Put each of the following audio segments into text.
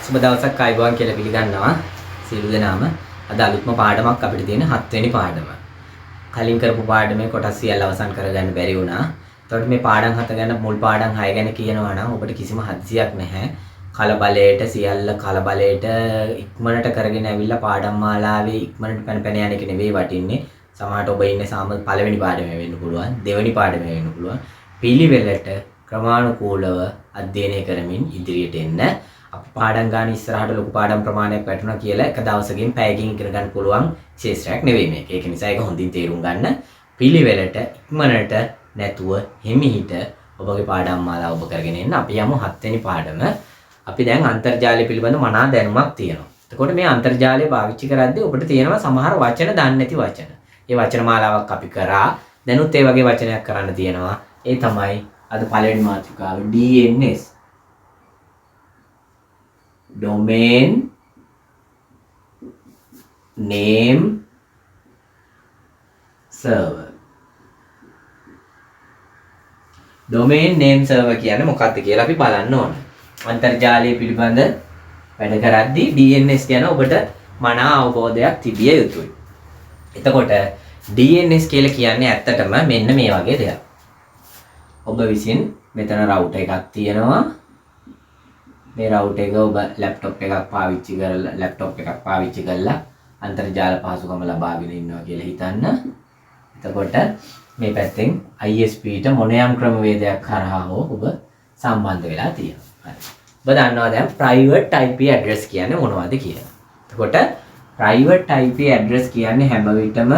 සුබ දවසක් ආයුබෝවන් කියලා පිළිගන්නවා සියලු දෙනාම. අද අලුත්ම පාඩමක් අපිට තියෙන 7 වෙනි පාඩම. කලින් කරපු පාඩමේ කොටස් සියල්ල අවසන් කරගන්න බැරි වුණා. එතකොට මේ පාඩම් 7 ගැන මුල් පාඩම් 6 ගැන කියනවා නම් ඔබට කිසිම හදිසියක් නැහැ. කලබලයට සියල්ල කලබලයට ඉක්මනට කරගෙන ඇවිල්ලා පාඩම් මාලාවේ ඉක්මනට පැන යන එක නෙවෙයි වටින්නේ. සමහරට ඔබ ඉන්නේ පළවෙනි පාඩමේ වෙන්න පුළුවන්, දෙවෙනි පාඩමේ වෙන්න පුළුවන්. පිළිවෙලට ක්‍රමානුකූලව අධ්‍යයනය කරමින් ඉදිරියට එන්න. අපි පාඩම් ගන්න ඉස්සරහට ලොකු පාඩම් ප්‍රමාණයක් වැටුණා කියලා එක දවසකින් පැයකින් ඉගෙන ගන්න පුළුවන් ශේෂ්ත්‍රයක් නෙවෙයි මේක. ඒක නිසා ඒක හොඳින් තේරුම් ගන්න. පිළිවෙලට ඉක්මනට නැතුව හිමිහිට ඔබගේ පාඩම් මාලාව ඔබ කරගෙන එන්න. අපි යමු 7 වෙනි පාඩම. අපි දැන් අන්තර්ජාලය පිළිබඳ මනා දැනුමක් තියෙනවා. එතකොට මේ අන්තර්ජාලය පාවිච්චි කරද්දී ඔබට තියෙනවා සමහර වචන දන්නේ නැති වචන. ඒ වචන මාලාවක් අපි කරා. දැනුත් ඒ වගේ වචනයක් කරන්න තියෙනවා. ඒ තමයි අද පළවෙනි මාතෘකාව DNS. Domain Name Server. Domain Name Server කියන්නේ මොකක්ද කියලා අපි බලන්න ඕන. අන්තර්ජාලය පිළිබඳ වැඩ කරද්දී DNS ගැන ඔබට මනා අවබෝධයක් තිබිය යුතුයි. එතකොට DNS කියලා කියන්නේ ඇත්තටම මෙන්න මේ වගේ දෙයක්. ඔබ විසින් මෙතන රවුටර් එකක් තියෙනවා. මේ රවුටර් එක ඔබ ලැප්ටොප් එකක් පාවිච්චි කරලා අන්තර්ජාල පහසුකම ලබාගෙන ඉන්නවා කියලා හිතන්න. එතකොට මේ පැත්තෙන් ISP-ට මොනෑම් ක්‍රමවේදයක් කරහා හෝ ඔබ සම්බන්ධ වෙලා තියෙනවා. හරි. ඔබ දන්නවා දැන් private IP address කියන්නේ මොනවද කියලා. එතකොට private IP address කියන්නේ හැම විටම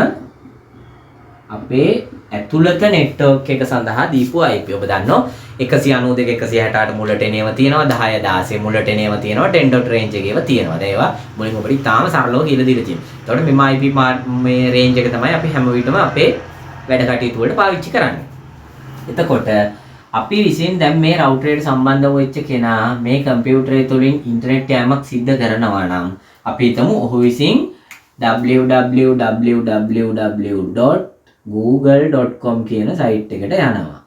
අපේ ඇතුළත නෙට්වර්ක් එක සඳහා දීපු IP. ඔබ දන්නවා 192.168 මුලට එන ඒවා තියෙනවා, 10.16 මුලට එන ඒවා තියෙනවා, 10. range එකේ ඒවා තියෙනවා. දැන් ඒවා මුලින් ඔබට ඉතාලම සරලව කියලා දීලා තියෙනවා. එතකොට මෙම IP මේ range එක තමයි අපි හැම විටම අපේ වැඩ කටයුතු වලට පාවිච්චි කරන්නේ. එතකොට අපි විසින් දැන් මේ router එකට සම්බන්ධ වෙච්ච කෙනා මේ කම්පියුටරය තුළින් ඉන්ටර්නෙට් යෑමක් සිද්ධ කරනවා නම් අපි හිතමු ඔහු විසින් www.google.com කියන සයිට් එකට යනවා.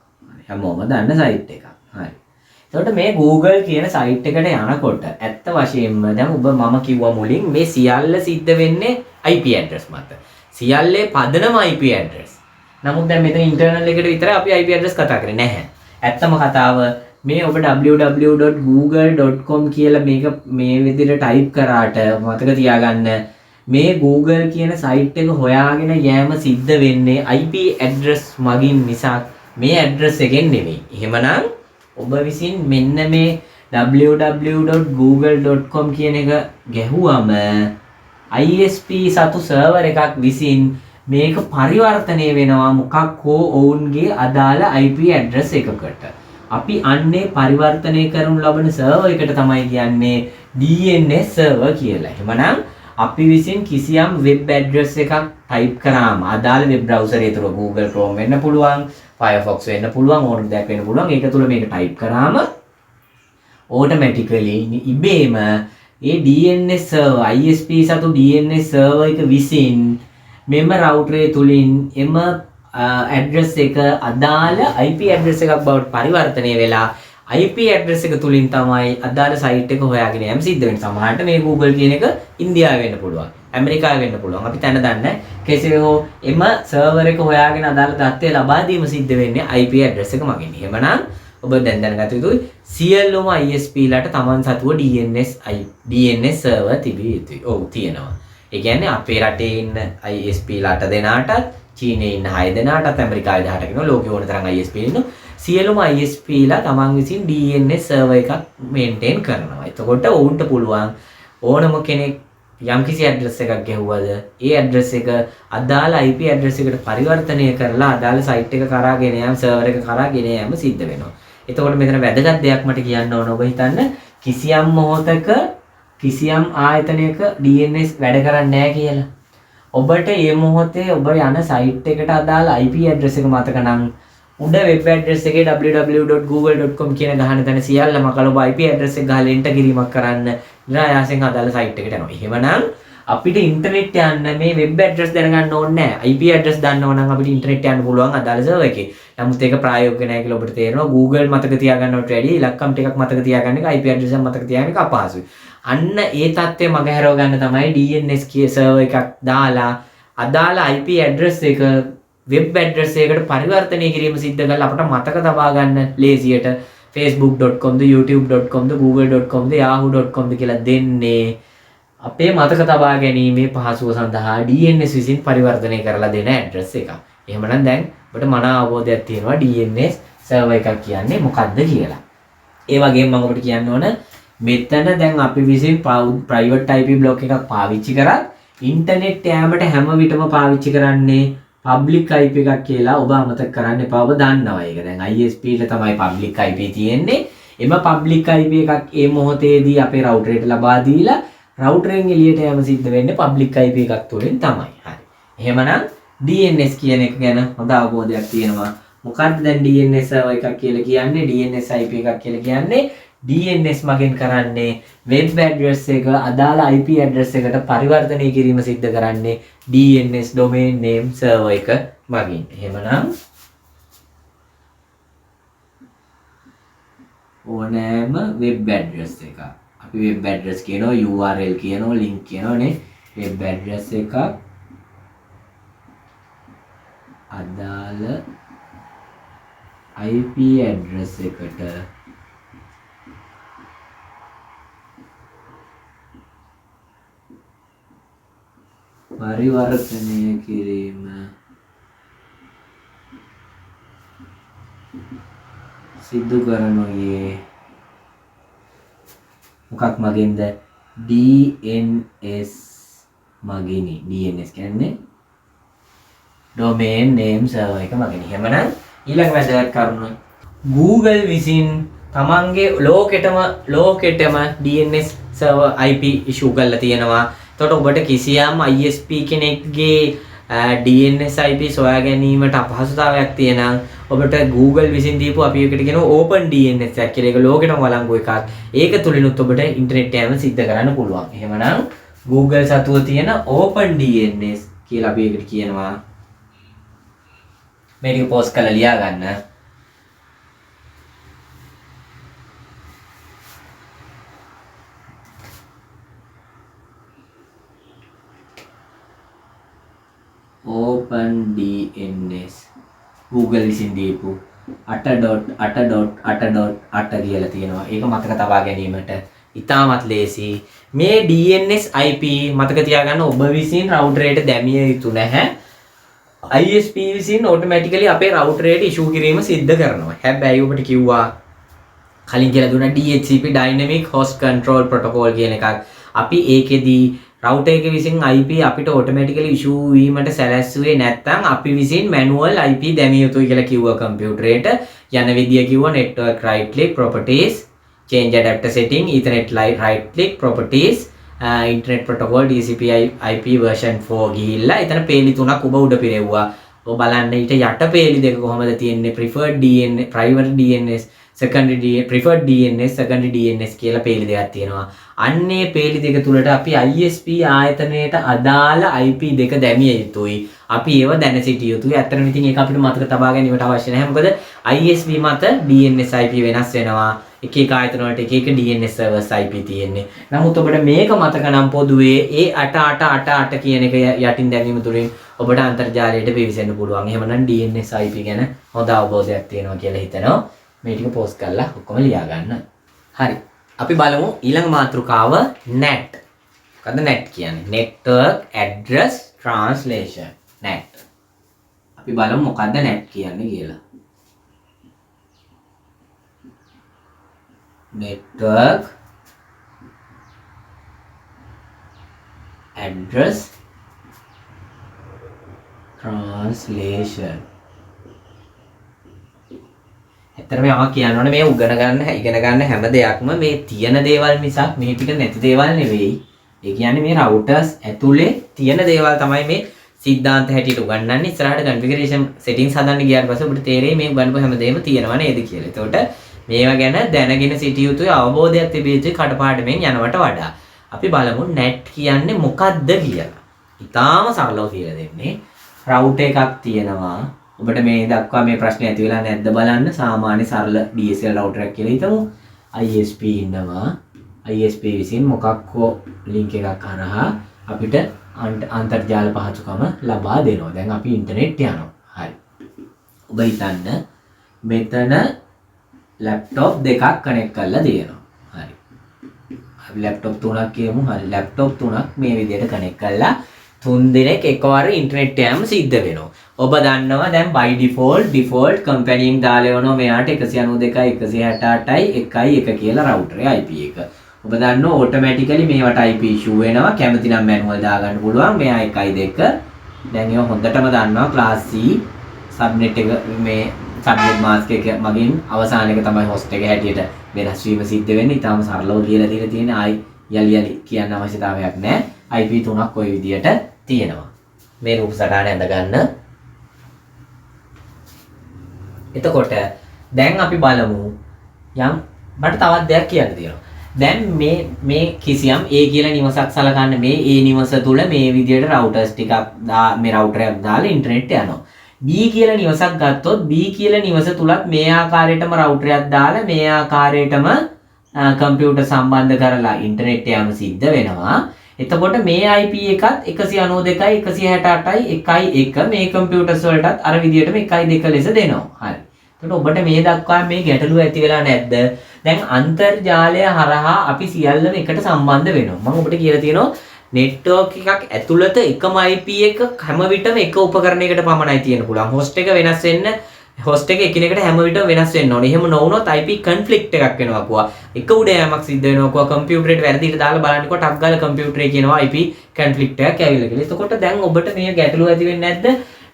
හැමෝම දන්න සයිට් එකක්. හරි. එතකොට මේ Google කියන සයිට් එකට යනකොට ඇත්ත වශයෙන්ම දැන් ඔබ මම කිව්වා මුලින් මේ සියල්ල සිද්ධ වෙන්නේ IP address මත. සියල්ලේ පදනම IP address. නමුත් දැන් මෙතන ඉන්ටර්නල් එකට විතරයි අපි IP address කතා කරන්නේ නැහැ. ඇත්තම කතාව මේ ඔබ www.google.com කියලා මේක මේ විදිහට ටයිප් කරාට මතක තියාගන්න මේ Google කියන සයිට් එක හොයාගෙන යෑම සිද්ධ වෙන්නේ IP address මගින් මිසක් මේ address එකෙන් නෙමෙයි. එහෙමනම් ඔබ විසින් මෙන්න මේ www.google.com කියන එක ගැහුවම ISP සතු සර්වර් එකක් විසින් මේක පරිවර්තනය වෙනවා මොකක් හෝ ඔවුන්ගේ අදාළ IP address එකකට. අපි අන්නේ පරිවර්තනය කරනු ලබන සර්වර් එකට තමයි කියන්නේ DNS server කියලා. එහෙමනම් අපි විසින් කිසියම් වෙබ් ඇඩ්‍රස් එකක් ටයිප් කරාම අදාළ වෙබ් බ්‍රවුසර් එක තුල Google Chrome වෙන්න පුළුවන්, Firefox වෙන්න පුළුවන්, ඕනම දෙයක් වෙන්න පුළුවන්. ඒක තුල මේක ටයිප් කරාම automatically ඉබේම ඒ DNS server ISP සතු DNS server එක විසින් මෙම router තුලින් එම address එක අදාළ IP address එකක් බවට පරිවර්තනය වෙලා IP address එක තුලින් තමයි අදාළ site එක හොයාගෙන යෑම සිද්ධ වෙන්නේ. සමහරට මේ Google කියන එක ඉන්දියාවේ වෙන්න පුළුවන්, ඇමරිකාවේ වෙන්න පුළුවන්. අපි තැන දන්නේ කෙසේ හෝ එම server එක හොයාගෙන අදාළ තත්ත්වය ලබා දීම සිද්ධ වෙන්නේ IP address එක මගින්. එහෙමනම් ඔබ දැන් දැනගත යුතුයි සියලුම ISP ලාට Taman සතුව DNS server තිබිය යුතුයි. ඔව් තියෙනවා. ඒ කියන්නේ අපේ රටේ ඉන්න ISP ලාට දෙනාටත්, චීනයේ ඉන්න 6 දෙනාටත්, ඇමරිකාවේ 18 කෙනා ලෝකේ ඕන තරම් ISP ඉන්නවා. සියලුම ISP ලා තමන් විසින් DNS server එකක් මේන්ටේන් කරනවා. එතකොට ඔවුන්ට පුළුවන් ඕනම කෙනෙක් යම්කිසි ඇඩ්‍රස් එකක් ගැහුවද ඒ ඇඩ්‍රස් එක අදාළ IP ඇඩ්‍රස් එකට පරිවර්තනය කරලා අදාළ සයිට් එක කරා ගෙන යාම සර්වර් එක කරා ගෙන යාම සිද්ධ වෙනවා. එතකොට මෙතන වැදගත් දෙයක් මට කියන්න ඕන. ඔබ හිතන්න කිසියම් මොහොතක කිසියම් ආයතනයක DNS වැඩ කරන්නේ නැහැ කියලා. ඔබට මේ මොහොතේ ඔබ යන සයිට් එකට අදාළ IP ඇඩ්‍රස් එක මතක නම් උඩ වෙබ් ඇඩ්‍රස් එකේ www.google.com කියන ගහන තැන සියල්ලම කලොබ IP ඇඩ්‍රස් එක ගහලා එන්ටර් කිරීමක් කරන්න නිරායාසයෙන් අදාළ සයිට් එකට යනවා. එහෙමනම් අපිට ඉන්ටර්නෙට් යන්න මේ වෙබ් ඇඩ්‍රස් දැනගන්න ඕනේ නැහැ. IP ඇඩ්‍රස් දන්නව නම් අපිට ඉන්ටර්නෙට් යන්න පුළුවන් අදාළ සර්වර් එකේ. නමුත් ඒක ප්‍රායෝගික නැහැ කියලා ඔබට තේරෙනවා. Google මතක තියාගන්නවට වැඩිය ඉලක්කම් ටිකක් මතක තියාගන්න එක IP ඇඩ්‍රස් එක මතක තියාගන්න එක අපහසුයි. අන්න ඒ தත්ත්වය මගහැරව ගන්න තමයි DNS කී සර්වර් එකක් දාලා අදාළ IP ඇඩ්‍රස් එක වෙබ් ඇඩ්‍රස් එකකට පරිවර්තනය කිරීම සිද්ධ කරලා අපට මතක තබා ගන්න ලේසියට facebook.com ද youtube.com ද google.com ද yahoo.com ද කියලා දෙන්නේ අපේ මතක තබා ගැනීමේ පහසුව සඳහා DNS විසින් පරිවර්තනය කරලා දෙන ඇඩ්‍රස් එකක්. එහෙමනම් දැන් ඔබට මන අවබෝධයක් තියෙනවා DNS සර්වර් එකක් කියන්නේ මොකක්ද කියලා. ඒ වගේම මම ඔබට කියන්න ඕන මෙතන දැන් අපි විසින් private IP block එකක් පාවිච්චි කරත් ඉන්ටර්නෙට් යෑමට හැම විටම පාවිච්චි කරන්නේ public IP එකක් කියලා ඔබ අමතක කරන්න එපා. ඔබ දන්නවා ඒක. දැන් ISP ට තමයි public IP තියෙන්නේ. එම public IP එකක් ඒ මොහොතේදී අපේ router එකට ලබා දීලා router එකෙන් එළියට යෑම සිද්ධ වෙන්නේ public IP එකක් තුලින් තමයි. හරි. එහෙමනම් DNS කියන එක ගැන හොඳ අවබෝධයක් තියෙනවා. මොකක්ද දැන් DNS server එකක් කියලා කියන්නේ? DNS IP එකක් කියලා කියන්නේ DNS මගෙන් කරන්නේ web address එක අදාළ IP address එකට පරිවර්තනය කිරීම සිද්ධ කරන්නේ DNS domain name server එක මගින්. එහෙමනම් ඕනෑම web address එකක් අපි web address කියනවා URL කියනවා link කියනවා නේ. web address එකක් අදාළ IP address එකට පරිවර්තනය කිරීම සිදු කරනුයේ මොකක් මගින්ද? DNS මගිනි. DNS කියන්නේ domain name server එක මගිනි. එහෙමනම් ඊළඟ වැදගත් කරුණ Google විසින් තමන්ගේ ලෝකෙටම DNS server IP issue කරලා තියෙනවා. එතකොට ඔබට කිසියම් ISP කෙනෙක්ගේ DNS IP සොයා ගැනීමට අපහසුතාවයක් තියෙනම් ඔබට Google විසින් දීපු අපි එකට කියනවා Open DNS එකක් කියලා. ඒක ලෝකෙටම වළංගු එකක්. ඒක තුලිනුත් ඔබට ඉන්ටර්නෙට් යෑම සිද්ධ කරන්න පුළුවන්. එහෙමනම් Google සතුව තියෙන Open DNS කියලා අපි එකට කියනවා. මේක පෝස්ට් කරලා ලියා ගන්න. Open DNS Google විසින් දීපු 8.8.8.8 කියලා තියෙනවා. ඒක මතක තබා ගැනීමට ඉතාමත් ලේසි. මේ DNS IP මතක තියාගන්න ඔබ විසින් router එකට දැමිය යුතු නැහැ. ISP විසින් automatically අපේ router එකට issue කිරීම සිද්ධ කරනවා. හැබැයි ඔබට කිව්වා කලින් කියලා දුන්නා DHCP Dynamic Host Control Protocol කියන එකක්. අපි ඒකෙදී router එක විසින් IP අපිට automatically issue වීමට සැලැස්සුවේ නැත්නම් අපි විසින් manual IP දැමිය යුතුයි කියලා කිව්වා computer එකට. යන විදිය කිව්වා network right click properties change adapter setting ethernet right click properties internet protocol TCP IP version 4 ගිහිල්ලා එතන පේලි තුනක් ඔබ උඩ පිරෙව්වා. ඔබ බලන්න ඊට යට පේලි දෙක කොහොමද තියෙන්නේ? preferred DNS private DNS preferred DNS secondary DNS කියලා පේලි දෙකක් තියෙනවා. අන්නේ පේලි දෙක තුලට අපි ISP ආයතනයට අදාළ IP දෙක දැමිය යුතුයි. අපි ඒව දැන සිටිය යුතුයි. ඇත්තටම ඉතින් ඒක අපිට මතක තබා ගැනීමට අවශ්‍ය නැහැ. මොකද ISP මත DNS IP වෙනස් වෙනවා. එක එක ආයතන වලට එක එක DNS servers IP තියෙන්නේ. නමුත් ඔබට මේක මතක නම් පොදුවේ ඒ 8888 කියන එක යටින් දැමීම තුලින් ඔබට අන්තර්ජාලයට පිවිසෙන්න පුළුවන්. එහෙමනම් DNS IP ගැන හොඳ අවබෝධයක් තියෙනවා කියලා හිතනවා. මේ ටික පෝස්ට් කරලා ඔක්කොම ලියා ගන්න. හරි. අපි බලමු ඊළඟ මාතෘකාව NAT. මොකද්ද NAT කියන්නේ? Network Address Translation. NAT. අපි බලමු මොකද්ද NAT කියන්නේ කියලා. Network Address Translation. ඇත්තටම යමක් කියන්න ඕනේ මේ ඉගෙන ගන්න හැම දෙයක්ම මේ තියෙන දේවල් මිසක් මේ පිට නැති දේවල් නෙවෙයි. ඒ කියන්නේ මේ routers ඇතුලේ තියෙන දේවල් තමයි මේ සිද්ධාන්ත හැටියට උගන්වන්නේ. ඉස්සරහට configuration settings හදන්න ගියාට පස්සේ ඔබට තේරෙයි මේ උගන්වපු හැමදේම තියෙනව නේද කියලා. ඒතකොට මේවා ගැන දැනගෙන සිටිය යුතුයි, අවබෝධයක් තිබිය යුතුයි කටපාඩමෙන් යනවට වඩා. අපි බලමු net කියන්නේ මොකක්ද කියලා. ඉතාලම සරලව කියලා දෙන්නේ. router එකක් තියෙනවා. ඔබට මේ දක්වා මේ ප්‍රශ්නේ ඇති වෙලා නැද්ද බලන්න. සාමාන්‍ය සරල DSL router එකක් කියලා හිතමු. ISP ඉන්නවා. ISP විසින් මොකක් හෝ link එකක් හරහා අපිට අන්තර්ජාල පහසුකම ලබා දෙනවා. දැන් අපි ඉන්ටර්නෙට් යනවා. හරි. ඔබ හිතන්න මෙතන ලැප්ටොප් දෙකක් කනෙක්ට් කරලා දෙනවා. හරි. අපි ලැප්ටොප් තුනක් කියමු. හරි. ලැප්ටොප් තුනක් මේ විදිහට කනෙක්ට් කරලා තුන් දෙනෙක් එකවර ඉන්ටර්නෙට් එකම සිද්ධ වෙනවා. ඔබ දන්නවා දැන් by default company එකෙන් දාලා යනවා මෙයාට 192.168.1.1 කියලා router IP එක. ඔබ දන්නවා automatically මේවට IP issue වෙනවා. කැමති නම් manual දාගන්න පුළුවන්. මෙයා 1.2. දැන් ඒවා හොඳටම දන්නවා class C subnet එක මේ subnet mask එක මගින් අවසාන එක තමයි host එක හැටියට වෙනස් වීම සිද්ධ වෙන්නේ. ඊටාම සරලව කියලා දීලා තියෙන ආයි යලි කියන්න අවශ්‍යතාවයක් නැහැ. IP තුනක් ওই විදියට තියෙනවා. මේ රූප සටහන ඇඳ ගන්න. එතකොට දැන් අපි බලමු යම් මට තවත් දෙයක් කියන්න තියෙනවා. දැන් මේ කිසියම් A කියලා නිවසක් සලකන්න මේ A නිවස තුල මේ විදියට routers ටිකක් මේ router එකක් දාලා ඉන්ටර්නෙට් යනවා. B කියලා නිවසක් ගත්තොත් B කියලා නිවස තුලත් මේ ආකාරයටම router එකක් දාලා මේ ආකාරයටම කම්පියුටර් සම්බන්ධ කරලා ඉන්ටර්නෙට් යාම සිද්ධ වෙනවා. එතකොට මේ IP එකත් 192.168.1.1 මේ කම්පියුටර්ස් වලටත් අර විදියටම 1.2 ලෙස දෙනවා. හරි. එතකොට ඔබට මේ දක්වා මේ ගැටලුව ඇති වෙලා නැද්ද? දැන් අන්තර්ජාලය හරහා අපි සියල්ලම එකට සම්බන්ධ වෙනවා. මම ඔබට කියලා තියෙනවා network එකක් ඇතුළත එකම IP එක හැම විටම එක උපකරණයකට පමණයි තියෙන්න පුළුවන්. host එක වෙනස් වෙන්න host එක එකිනෙකට හැම විටම වෙනස් වෙන්න ඕනේ. එහෙම නොවුනොත් IP conflict එකක් වෙනවා පුවා. එක උඩ යෑමක් සිද්ධ වෙනවා පුවා. කම්පියුටරේට වැරදිට දාලා බලනකොට ටක් ගාලා කම්පියුටරේ කියනවා IP conflict එකක් ඇවිල්ලා කියලා. එතකොට දැන් ඔබට මේ ගැටලුව ඇති වෙන්නේ නැද්ද?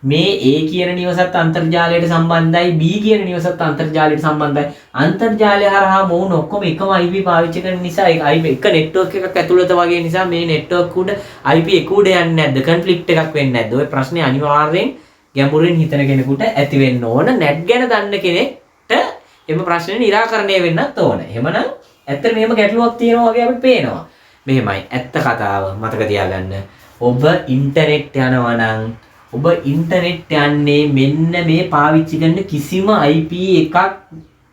මේ A කියන නිවසත් අන්තර්ජාලයට සම්බන්ධයි B කියන නිවසත් අන්තර්ජාලයට සම්බන්ධයි. අන්තර්ජාලය හරහා මොවුන් ඔක්කොම එකම IP පාවිච්චි කරන නිසා IP එක network එකක් ඇතුළත වගේ නිසා මේ network උඩ IP එක උඩ යන්නේ නැද්ද? conflict එකක් වෙන්නේ නැද්ද? ඔය ප්‍රශ්නේ අනිවාර්යෙන් ගැඹුරින් හිතන කෙනෙකුට ඇති වෙන්න ඕන. net ගැන දන්න කෙනෙක්ට එම ප්‍රශ්නේ निराකරණය වෙන්නත් ඕන. එහෙමනම් ඇත්තට මෙහෙම ගැටලුවක් තියෙනවා වගේ අපිට පේනවා. මෙහෙමයි ඇත්ත කතාව මතක තියාගන්න. ඔබ ඉන්ටර්නෙට් යනවා නම් ඔබ ඉන්ටර්නෙට් යන්නේ මෙන්න මේ පාවිච්චි කරන කිසිම IP එකක්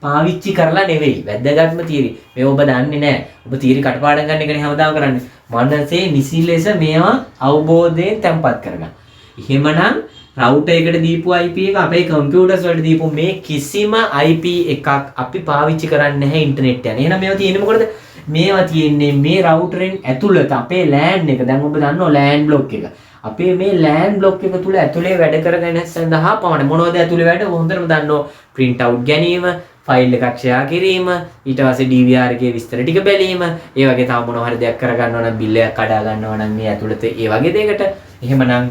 පාවිච්චි කරලා නෙවෙයි. වැදගත්ම තියරි. මේ ඔබ දන්නේ නැහැ. ඔබ තියරි කටපාඩම් ගන්න එකනේ හැමදාම කරන්නේ. මනසේ නිසි ලෙස මේවා අවබෝධයෙන් තැම්පත් කරගන්න. එහෙමනම් router එකට දීපු IP එක අපේ කම්පියුටර්ස් වලට දීපු මේ කිසිම IP එකක් අපි පාවිච්චි කරන්නේ නැහැ ඉන්ටර්නෙට් යන. එහෙනම් මේවා තියෙන්නේ මොකටද? මේවා තියෙන්නේ මේ routerෙන් ඇතුළත අපේ LAN එක. දැන් ඔබ දන්නවා LAN block එක. අපේ මේ LAN block එක තුල ඇතුලේ වැඩ කරගෙන සඳහා පමණ මොනවද ඇතුලේ වැඩ හොඳටම දන්නවා. print out ගැනීම, ෆයිල් එකක් ෂෙයා කිරීම, ඊට පස්සේ DVR එකේ විස්තර ටික බැලීම, ඒ වගේ තව මොනවා හරි දෙයක් කරගන්නවා නම් බිල් එකක් කඩා ගන්නවා නම් මේ ඇතුළත ඒ වගේ දෙයකට. එහෙමනම්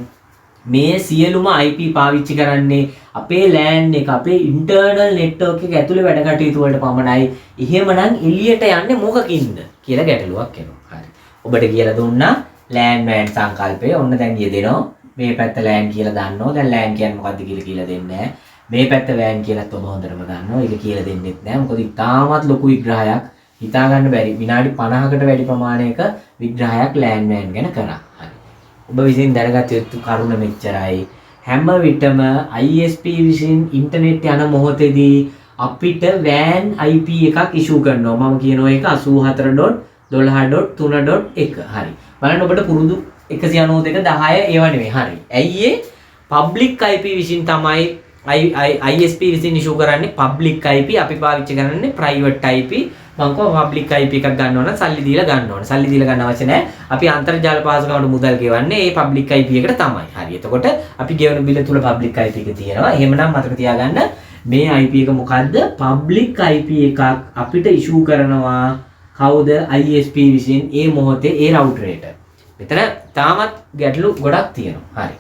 මේ සියලුම IP පාවිච්චි කරන්නේ අපේ LAN එක අපේ internal network එක ඇතුලේ වැඩ කටයුතු වලට පමණයි. එහෙමනම් එළියට යන්නේ මොකකින්ද කියලා ගැටලුවක් එනවා. හරි. ඔබට කියලා දුන්නා LAN WAN සංකල්පය. ඔන්න දැන් යෙදෙනවා. මේ පැත්ත LAN කියලා දන්නවා. දැන් LAN කියන්නේ මොකද්ද කියලා දෙන්නේ නැහැ. මේ පැත්ත WAN කියලාත් ඔබ හොඳටම දන්නවා. ඒක කියලා දෙන්නෙත් නැහැ. මොකද ඉතාමත් ලොකු විග්‍රහයක් හිතා ගන්න බැරි. විනාඩි 50කට වැඩි ප්‍රමාණයක විග්‍රහයක් LAN WAN ගැන කරා. හරි. ඔබ විසින් දැනගත යුතු කරුණ මෙච්චරයි. හැම විටම ISP විසින් ඉන්ටර්නෙට් යන මොහොතේදී අපිට WAN IP එකක් ඉෂුව කරනවා. මම කියනවා ඒක 84.12.3.1. හරි. බලන්න ඔබට පුරුදු 192.10 ඒවා නෙවෙයි. හරි. ඇයි ඒ public IP විසින් තමයි ISP විසින් ඉෂුව කරන්නේ public IP. අපි පාවිච්චි කරන්නේ private IP. මම කොහොම public IP එකක් ගන්න ඕන සල්ලි දීලා ගන්න ඕන. සල්ලි දීලා ගන්න අවශ්‍ය නැහැ. අපි අන්තර්ජාල පහසුකමට මුදල් ගෙවන්නේ මේ public IP එකට තමයි. හරි. එතකොට අපි ගෙවන බිල තුල public IP එක තියෙනවා. එහෙමනම් මතක තියාගන්න මේ IP එක මොකද්ද? public IP එකක් අපිට ඉෂුව කරනවා. කවුද? ISP විසින් ඒ මොහොතේ ඒ router එකට. මෙතන තාමත් ගැටලු ගොඩක් තියෙනවා. හරි.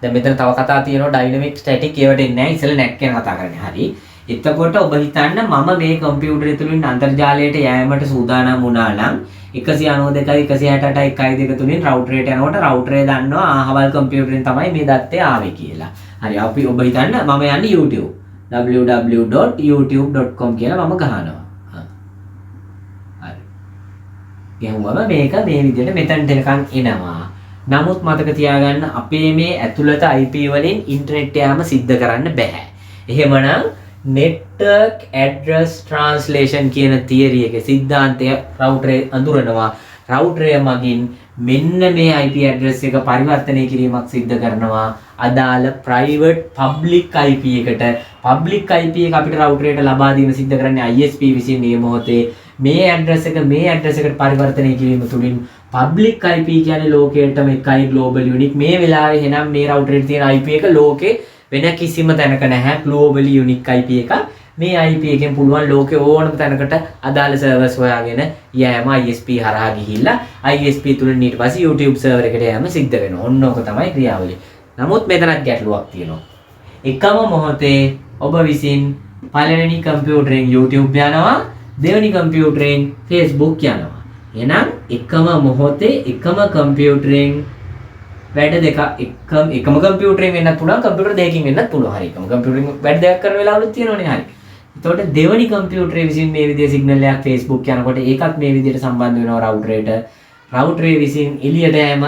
දැන් මෙතන තව කතා තියෙනවා dynamic static ඒවට එන්නේ නැහැ. ඉතල NAC ගැන කතා කරන්නේ. හරි. එතකොට ඔබ හිතන්න මම මේ කම්පියුටරය තුලින් අන්තර්ජාලයට යෑමට සූදානම් වුණා නම් 192.168.1.2 තුලින් router එකට යනකොට router එක දන්නවා අහවල් කම්පියුටරෙන් තමයි මේ දත්තය ආවේ කියලා. හරි. අපි ඔබ හිතන්න මම යන්නේ YouTube. www.youtube.com කියලා මම ගහනවා. හරි. ගැහුවම මේක මේ විදිහට මෙතනට එනකන් එනවා. නමුත් මතක තියාගන්න අපේ මේ ඇතුළත IP වලින් ඉන්ටර්නෙට් යාම සිද්ධ කරන්න බෑ. එහෙමනම් network address translation කියන තියරි එකේ સિદ્ધාන්තය රවුටරේ අඳුරනවා. රවුටරය මගින් මෙන්න මේ IP address එක පරිවර්තනය කිරීමක් සිද්ධ කරනවා අදාළ private public IP එකට. public IP එක අපිට රවුටරයට ලබා දීම සිද්ධ කරන්නේ ISP විසින් මේ මොහොතේ මේ ඇඩ්‍රස් එක මේ ඇඩ්‍රස් එකට පරිවර්තනය කිරීම තුලින් public IP කියන්නේ ලෝකයටම එකයි global unique. මේ වෙලාවේ එහෙනම් මේ රවුටරේ තියෙන IP එක ලෝකේ වෙන කිසිම තැනක නැහැ globally unique IP එක. මේ IP එකෙන් පුළුවන් ලෝකේ ඕනම තැනකට අදාළ සර්වර්ස් හොයාගෙන යෑම ISP හරහා ගිහිල්ලා ISP තුලින් ඊට පස්සේ YouTube සර්වර් එකට යෑම සිද්ධ වෙනවා. ඔන්න ඕක තමයි ක්‍රියාවලිය. නමුත් මෙතනත් ගැටලුවක් තියෙනවා. එකම මොහොතේ ඔබ විසින් පළවෙනි කම්පියුටරෙන් YouTube යනවා, දෙවෙනි කම්පියුටරෙන් Facebook යනවා. එහෙනම් එකම මොහොතේ එකම කම්පියුටරෙන් වැඩ දෙක එකම කම්පියුටරෙන් වෙන්නත් පුළුවන්, කම්පියුටර් දෙකකින් වෙන්නත් පුළුවන්. හරි. එකම කම්පියුටරෙන් වැඩ දෙකක් කරන වෙලාවලුත් තියෙනවනේ. හරි. එතකොට දෙවෙනි කම්පියුටරේ විසින් මේ විදිහේ සිග්නල් එකක් Facebook යනකොට ඒකත් මේ විදිහට සම්බන්ධ වෙනවා රවුටරේට. රවුටරේ විසින් එළියට යෑම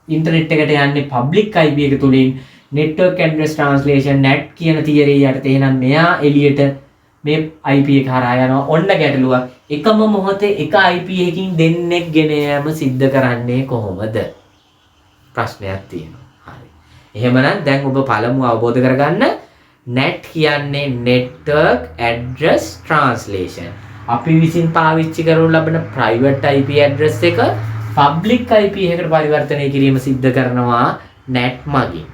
ඉන්ටර්නෙට් එකට යන්නේ public IP එක තුලින් network address translation NAT කියන තියරි යටතේ. එහෙනම් මෙයා එළියට මේ IP එක හරහා යනවා. ඔන්න ගැටලුව. එකම මොහොතේ එක IP එකකින් දෙන්නෙක් ගෙන යෑම සිද්ධ කරන්නේ කොහොමද? ප්‍රශ්නයක් තියෙනවා. හරි. එහෙමනම් දැන් ඔබ පළමුව අවබෝධ කරගන්න NAT කියන්නේ network address translation. අපි විසින් පාවිච්චි කරනු ලබන private IP address එක public IP එකකට පරිවර්තනය කිරීම සිද්ධ කරනවා NAT මගින්.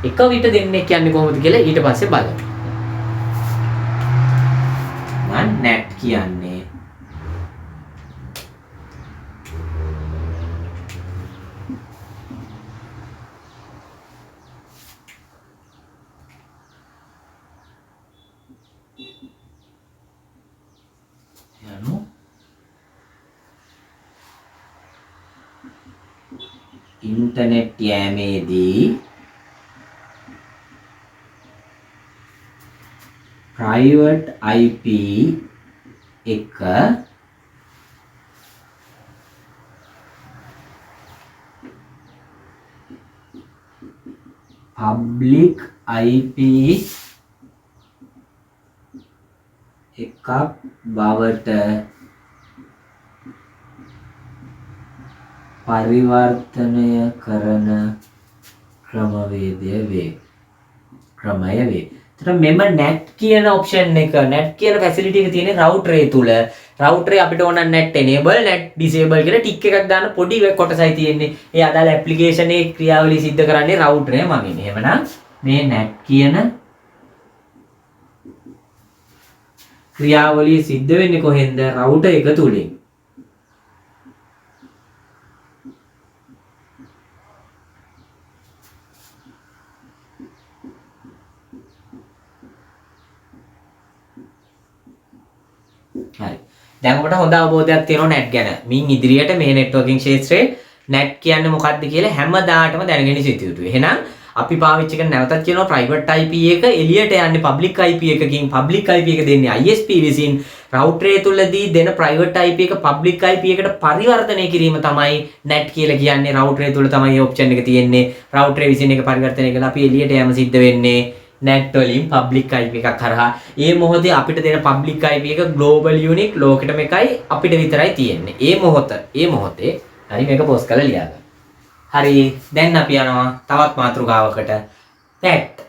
එක විට දෙන්නේ කියන්නේ කොහොමද කියලා ඊට පස්සේ බලමු. NAT කියන්නේ ඉන්ටර්නෙට් යෑමේදී private IP එක public IP එකක් බවට පරිවර්තනය කරන ක්‍රමය වේ. එතකොට මෙම NAT කියන ඔප්ෂන් එක NAT කියන ෆැසිලිටි එක තියෙන්නේ රවුටරේ තුල. රවුටරේ අපිට ඕන NAT enable NAT disable කියලා ටික් එකක් දාන්න පොඩි කොටසයි තියෙන්නේ. ඒ අදාළ ඇප්ලිකේෂන් එකේ ක්‍රියාවලිය සිද්ධ කරන්නේ රවුටරේ මගින්. එහෙමනම් මේ NAT කියන ක්‍රියාවලිය සිද්ධ වෙන්නේ කොහෙන්ද? රවුටර් එක තුලින්. හරි. දැන් ඔබට හොඳ අවබෝධයක් තියෙනවා NAT ගැන. මින් ඉදිරියට මේ නෙට්වර්කින් ක්ෂේත්‍රයේ NAT කියන්නේ මොකක්ද කියලා හැමදාටම දැනගෙන සිටිය යුතුයි. එහෙනම් අපි පාවිච්චි කරන නැවතත් කියනවා private IP එක එළියට යන්නේ public IP එකකින්. public IP එක දෙන්නේ ISP විසින්. රවුටරේ තුලදී දෙන private IP එක public IP එකට පරිවර්තනය කිරීම තමයි NAT කියලා කියන්නේ. රවුටරේ තුල තමයි මේ ඔප්ෂන් එක තියෙන්නේ. රවුටරේ විසින් එක පරිවර්තනය කළා අපි එළියට යෑම සිද්ධ වෙන්නේ NAT වලින් public IP එකක් කරහා. ඒ මොහොතේ අපිට දෙන public IP එක global unique ලෝකෙටම එකයි අපිට විතරයි තියෙන්නේ. ඒ මොහොතේ හරි මේක පොස්ට් කරලා ලියා ගන්න. හරි දැන් අපි යනවා තවත් මාතෘකාවකට. NAT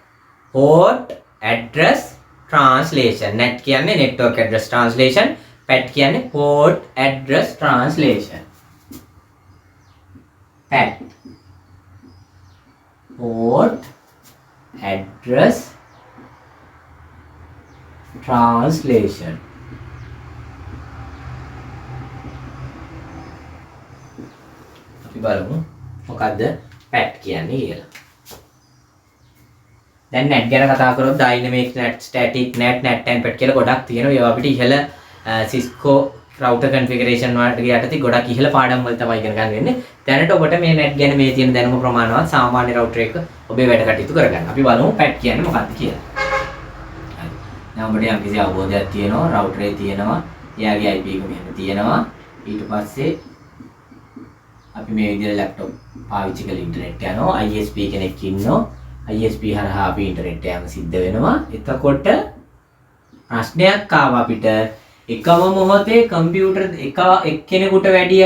port address translation. NAT කියන්නේ network address translation. PAT කියන්නේ port address translation. PAT port address translation. අපි බලමු මොකද්ද PAT කියන්නේ කියලා. දැන් NAT ගැන කතා කරොත් dynamic NAT, static NAT, NAT and PAT කියලා ගොඩක් තියෙනවා. ඒවා අපිට ඉහළ Cisco router configuration වලට යටතේ ගොඩක් ඉහළ පාඩම් වල තමයි ඉගෙන ගන්න වෙන්නේ. දැනට ඔබට මේ NAT ගැන මේ තියෙන දැනුම ප්‍රමාණවත් සාමාන්‍ය router එක ඔබේ වැඩ කටයුතු කරගන්න. අපි බලමු PAT කියන්නේ මොකක්ද කියලා. හරි. දැන් ඔබට යම්කිසි අවබෝධයක් තියෙනවා router එකේ තියෙනවා. එයාගේ IP එක මෙහෙම තියෙනවා. ඊට පස්සේ අපි මේ විදිහට ලැප්ටොප් පාවිච්චි කරලා ඉන්ටර්නෙට් යනවා. ISP කෙනෙක් ඉන්නවා. ISP හරහා අපි ඉන්ටර්නෙට් යෑම සිද්ධ වෙනවා. එතකොට ප්‍රශ්නයක් ආවා අපිට එකම මොහොතේ කම්පියුටර් එක්කෙනෙකුට වැඩිය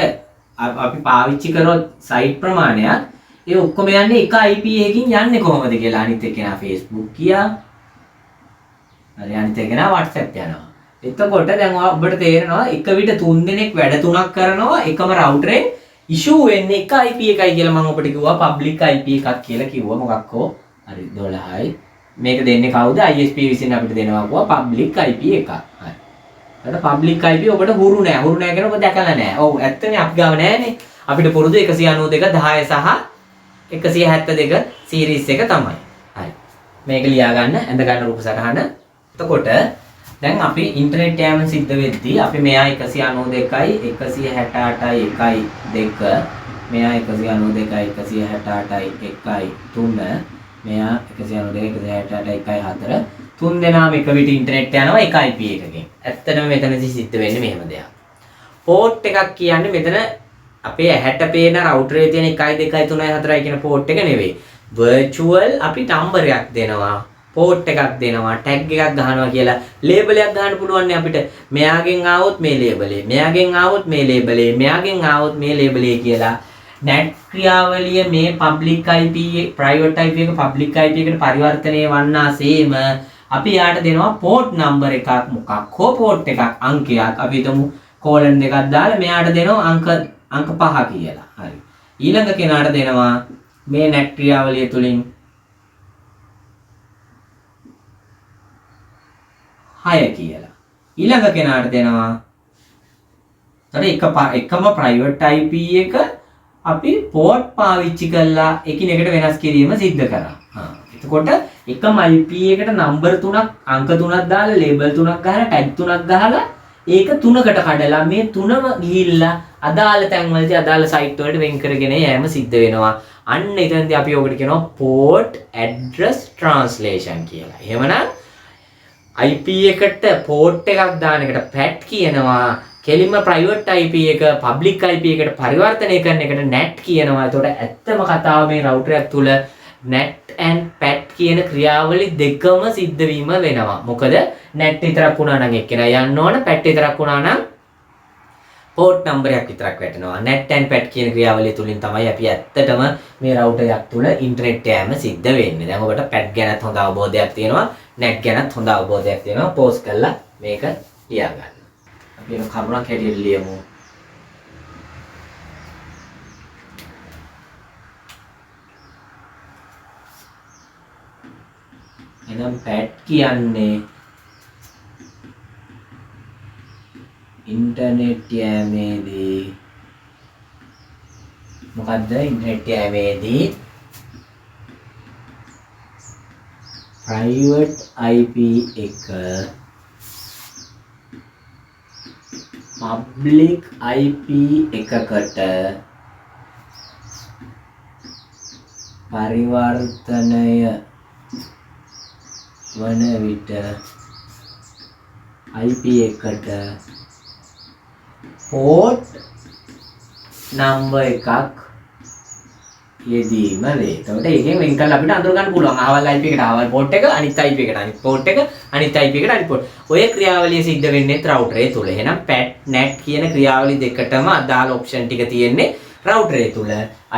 අපි පාවිච්චි කරොත් සයිට් ප්‍රමාණයක් ඒ ඔක්කොම යන්නේ එක IP එකකින් යන්නේ කොහොමද කියලා. අනිත් එක්කෙනා Facebook කියා. හරි අනිත් එක්කෙනා WhatsApp යනවා. එතකොට දැන් ඔබට තේරෙනවා එක විට 3 දෙනෙක් වැඩ 3ක් කරනවා එකම රවුටරෙන් ඉෂුව වෙන්නේ එක IP එකයි කියලා මම ඔබට කිව්වා පබ්ලික් IP එකක් කියලා කිව්වා මොකක්කෝ. හරි 12යි. මේක දෙන්නේ කවුද? ISP විසින් අපිට දෙනවා කිව්වා පබ්ලික් IP එකක්. හරි. එතකොට පබ්ලික් IP ඔබට හුරු නෑ. හුරු නෑ කියනකොට දැකලා නෑ. ඔව් ඇත්තනේ අපි ගාව නෑනේ. අපිට පුරුදු 192 10 සහ 172 සීරීස් එක තමයි. හරි. මේක ලියා ගන්න, ඇඳ ගන්න රූප සටහන. එතකොට දැන් අපි ඉන්ටර්නෙට් යෑම සිද්ධ වෙද්දී අපි මෙයා 192යි 168යි 1.2 මෙයා 192යි 168යි 1.3 මෙයා 192යි 168යි 1.4 තුන් දෙනාම එක විට ඉන්ටර්නෙට් යනවා එක IP එකකින්. ඇත්තටම මෙතනදි සිද්ධ වෙන්නේ මෙහෙම දෙයක්. පෝට් එකක් කියන්නේ මෙතන අපේ ඇහැට පේන රවුටරේ තියෙන 1 2 3 4 කියන පෝට් එක නෙවෙයි. virtual අපි නම්බරයක් දෙනවා. පෝට් එකක් දෙනවා ටැග් එකක් ගහනවා කියලා ලේබල් එකක් ගන්න පුළුවන් නේ අපිට. මෙයාගෙන් ආවොත් මේ ලේබලේ, මෙයාගෙන් ආවොත් මේ ලේබලේ, මෙයාගෙන් ආවොත් මේ ලේබලේ කියලා. net ක්‍රියාවලිය මේ public IP private IP එක public IP එකට පරිවර්තනය වන්නාseම අපි යාට දෙනවා පෝට් නම්බර් එකක් මොකක් හෝ පෝට් එකක් අංකයක් අපි හිතමු කෝලන් දෙකක් දාලා මෙයාට දෙනවා අංක 5 කියලා. හරි. ඊළඟ කෙනාට දෙනවා මේ net ක්‍රියාවලිය තුලින් 6 කියලා. ඊළඟ කෙනාට දෙනවා. එකම private IP එක අපි port පාවිච්චි කරලා එකිනෙකට වෙනස් කිරීම සිද්ධ කරා. එතකොට එකම IP එකට නම්බර් 3ක් අංක 3ක් දාලා ලේබල් 3ක් ගහලා ටැග් 3ක් ගහලා ඒක 3කට කඩලා මේ 3ම ගිහිල්ලා අදාළ තැන්වලදී අදාළ සයිට් වලට වෙන් කරගෙන යෑම සිද්ධ වෙනවා. අන්න එතනදී අපි ඔකට කියනවා port address translation කියලා. එහෙමනම් IP එකට port එකක් දාන එකට pat කියනවා. කෙලින්ම private IP එක public IP එකට පරිවර්තනය කරන එකට NAT කියනවා. ඒතකොට ඇත්තම කතාව මේ router එක තුල NAT and pat කියන ක්‍රියාවලි දෙකම සිද්ධ වීම වෙනවා. මොකද NAT විතරක් වුණා නම් එක්කෙනා යන්න ඕන, pat විතරක් වුණා නම් port number එකක් විතරක් වැටෙනවා. NAT and pat කියන ක්‍රියාවලිය තුලින් තමයි අපි ඇත්තටම මේ router එකක් තුල ඉන්ටර්නෙට් යෑම සිද්ධ වෙන්නේ. දැන් ඔබට pat ගැනත් හොඳ අවබෝධයක් තියෙනවා, NAT ගැනත් හොඳ අවබෝධයක් තියෙනවා. පෝස් කරලා මේක ලියා ගන්න. අපි ඒක කරුණක් හැටියට ලියමු. එහෙනම් pat කියන්නේ ඉන්ටර්නෙට් යෑමේදී මොකද්ද ඉන්ටර්නෙට් යෑමේදී private IP එක public IP එකකට පරිවර්තනය වන විට IP එකට port number එකක් යෙදීම වේ. එතකොට ඒකෙන් වෙන් කරලා අපිට අඳුර ගන්න පුළුවන්. අහවල් IP එකට අහවල් port එක, අනිත් IP එකට අනිත් port එක, අනිත් IP එකට අනිත් port. ඔය ක්‍රියාවලිය සිද්ධ වෙන්නේ router එක තුල. එහෙනම් pat NAT කියන ක්‍රියාවලිය දෙකටම අදාළ option ටික තියෙන්නේ router එක තුල.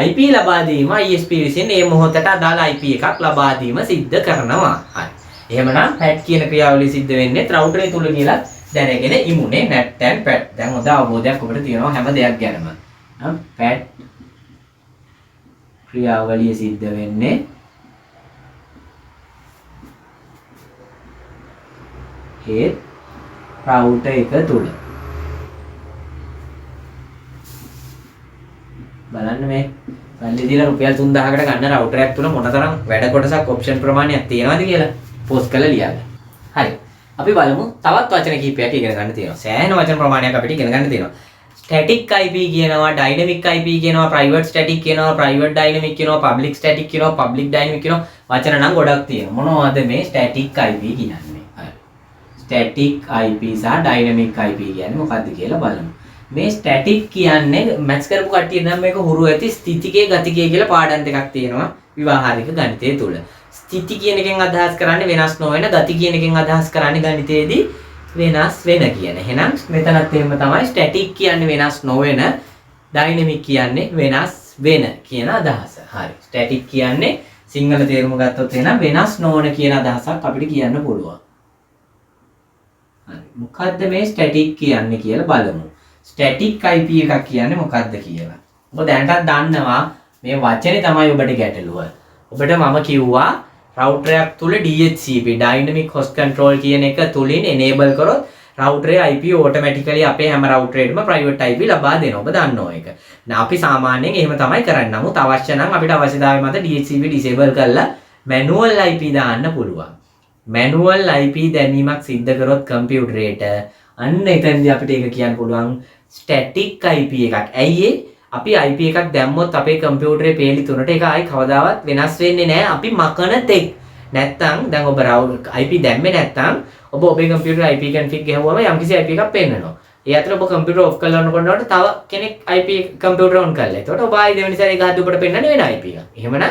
IP ලබා දීම ISP විසින් මේ මොහොතට අදාළ IP එකක් ලබා දීම සිද්ධ කරනවා. හරි. එහෙමනම් pat කියන ක්‍රියාවලිය සිද්ධ වෙන්නේ router එක තුල කියලා දැනගෙන ඉමුනේ NAT and pat. දැන් හොඳ අවබෝධයක් ඔබට තියෙනවා හැම දෙයක් ගැනම. pat ක්‍රියාවලිය සිද්ධ වෙන්නේ ඒ router එක තුල. බලන්න මේ පල්ලි දීලා රුපියල් 3000කට ගන්න router එකක් තුල මොනතරම් වැඩ කොටසක් option ප්‍රමාණයක් තියෙනවද කියලා post කරලා ලියන්න. හරි. අපි බලමු තවත් වචන කිහිපයක් ඉගෙන ගන්න තියෙනවා. සෑහෙන වචන ප්‍රමාණයක් අපිට ඉගෙන ගන්න තියෙනවා. static IP කියනවා, dynamic IP කියනවා, private static කියනවා, private dynamic කියනවා, public static කියනවා, public dynamic කියනවා. වචන නම් ගොඩක් තියෙනවා. මොනවද මේ static IP කියන්නේ? හරි. static IP සහ dynamic IP කියන්නේ මොකක්ද කියලා බලමු. මේ ස්ටැටික් කියන්නේ මැත්ස් කරපු කට්ටිය නම් මේක හුරු ඇති ස්ථිතිකයේ ගතිකයේ කියලා පාඩම් දෙකක් තියෙනවා විවාහාරික ගණිතය තුල. ස්ථිති කියන එකෙන් අදහස් කරන්නේ වෙනස් නොවන, ගති කියන එකෙන් අදහස් කරන්නේ ගණිතයේදී වෙනස් වෙන කියන. එහෙනම් මෙතනත් එහෙම තමයි ස්ටැටික් කියන්නේ වෙනස් නොවන, ඩයිනමික් කියන්නේ වෙනස් වෙන කියන අදහස. හරි. ස්ටැටික් කියන්නේ සිංහල තේරුම ගත්තොත් එහෙනම් වෙනස් නොවන කියන අදහසක් අපිට කියන්න පුළුවන්. හරි. මොකද්ද මේ ස්ටැටික් කියන්නේ කියලා බලමු. ස්ටැටික් IP එකක් කියන්නේ මොකක්ද කියලා. ඔබ දැනටත් දන්නවා මේ වචනේ තමයි ඔබට ගැටලුව. ඔබට මම කිව්වා router එකක් තුල DHCP dynamic host control කියන එක තුලින් enable කරොත් router IP automatically අපේ හැම router එකකම private IP ලබා දෙනවා. ඔබ දන්නවා ඒක. අපි සාමාන්‍යයෙන් එහෙම තමයි කරන්නේ. නමුත් අවශ්‍ය නම් අපිට අවශ්‍යතාවය මත DHCP disable කරලා manual IP දාන්න පුළුවන්. manual IP දැනීමක් සිද්ධ කරොත් කම්පියුටරේට අන්න එතනදී අපිට ඒක කියන්න පුළුවන් static IP එකක්. ඇයි අපි IP එකක් දැම්මොත් අපේ කම්පියුටරේ පේලි තුනට ඒක ආයි කවදාවත් වෙනස් වෙන්නේ නැහැ. අපි මකන තෙක්. නැත්තම් දැන් ඔබ IP දැම්මේ නැත්තම් ඔබ ඔබේ කම්පියුටරේ IP config ගහුවම යම්කිසි IP එකක් පෙන්නනවා. ඒ අතර ඔබ කම්පියුටර් ඔෆ් කරලා යනකොට තව කෙනෙක් IP කම්පියුටර් ඔන් කරලා. එතකොට ඔබ ආයි දෙවෙනි සැරේ ගහද්දී ඔබට පෙන්නන්නේ වෙන IP එකක්. එහෙමනම්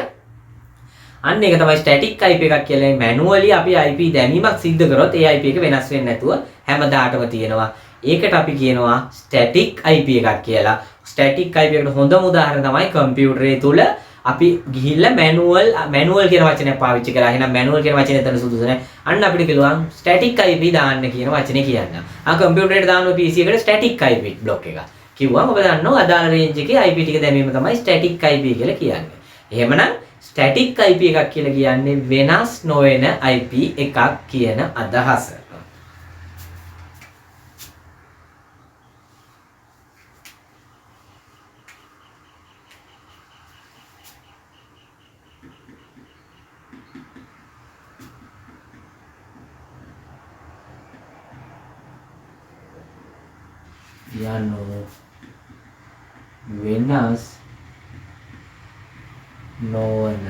අන්න ඒක තමයි ස්ටැටික් IP එකක් කියලා. මැනුවලි අපි IP දැමීමක් සිද්ධ කරොත් ඒ IP එක වෙනස් වෙන්නේ නැතුව හැමදාටම තියෙනවා. ඒකට අපි කියනවා ස්ටැටික් IP එකක් කියලා. ස්ටැටික් IP එකට හොඳම උදාහරණ තමයි කම්පියුටරේ තුල අපි ගිහිල්ලා මැනුවල් කියන වචනය පාවිච්චි කරා. එහෙනම් මැනුවල් කියන වචනේ එතන සුදුසු නැහැ. අන්න අපිට කියලුවා ස්ටැටික් IP දාන්න කියන වචනේ කියන්න. කම්පියුටරේට දාන්න PC එකට ස්ටැටික් IP බ්ලොක් එක. කිව්වම ඔබ දන්නවා අදාළ රේන්ජ් එකේ IP ටික දැමීම තමයි ස්ටැටික් IP කියලා කියන්නේ. එහෙමනම් ස්ටැටික් IP එකක් කියලා කියන්නේ වෙනස් නොවන IP එකක් කියන අදහස. යනු වෙනස් නොවන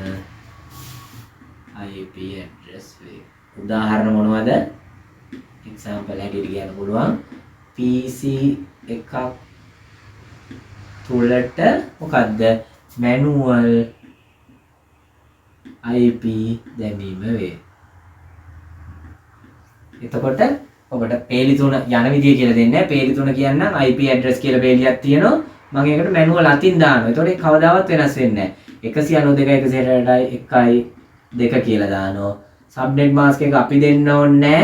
IP address වේ. උදාහරණ මොනවද? example හැටියට කියන්න පුළුවන් PC එකක් තුලට මොකද්ද manual IP දැමීම වේ. එතකොට ඔබට පේලි තුන යන විදිය කියලා දෙන්නේ නැහැ. පේලි තුන කියන්නම් IP address කියලා පේලියක් තියෙනවා. මම ඒකට manual අතින් දානවා. එතකොට ඒක කවදාවත් වෙනස් වෙන්නේ නැහැ. 192.168.1.2 කියලා දානවා. subnet mask එක අපි දෙන්න ඕනේ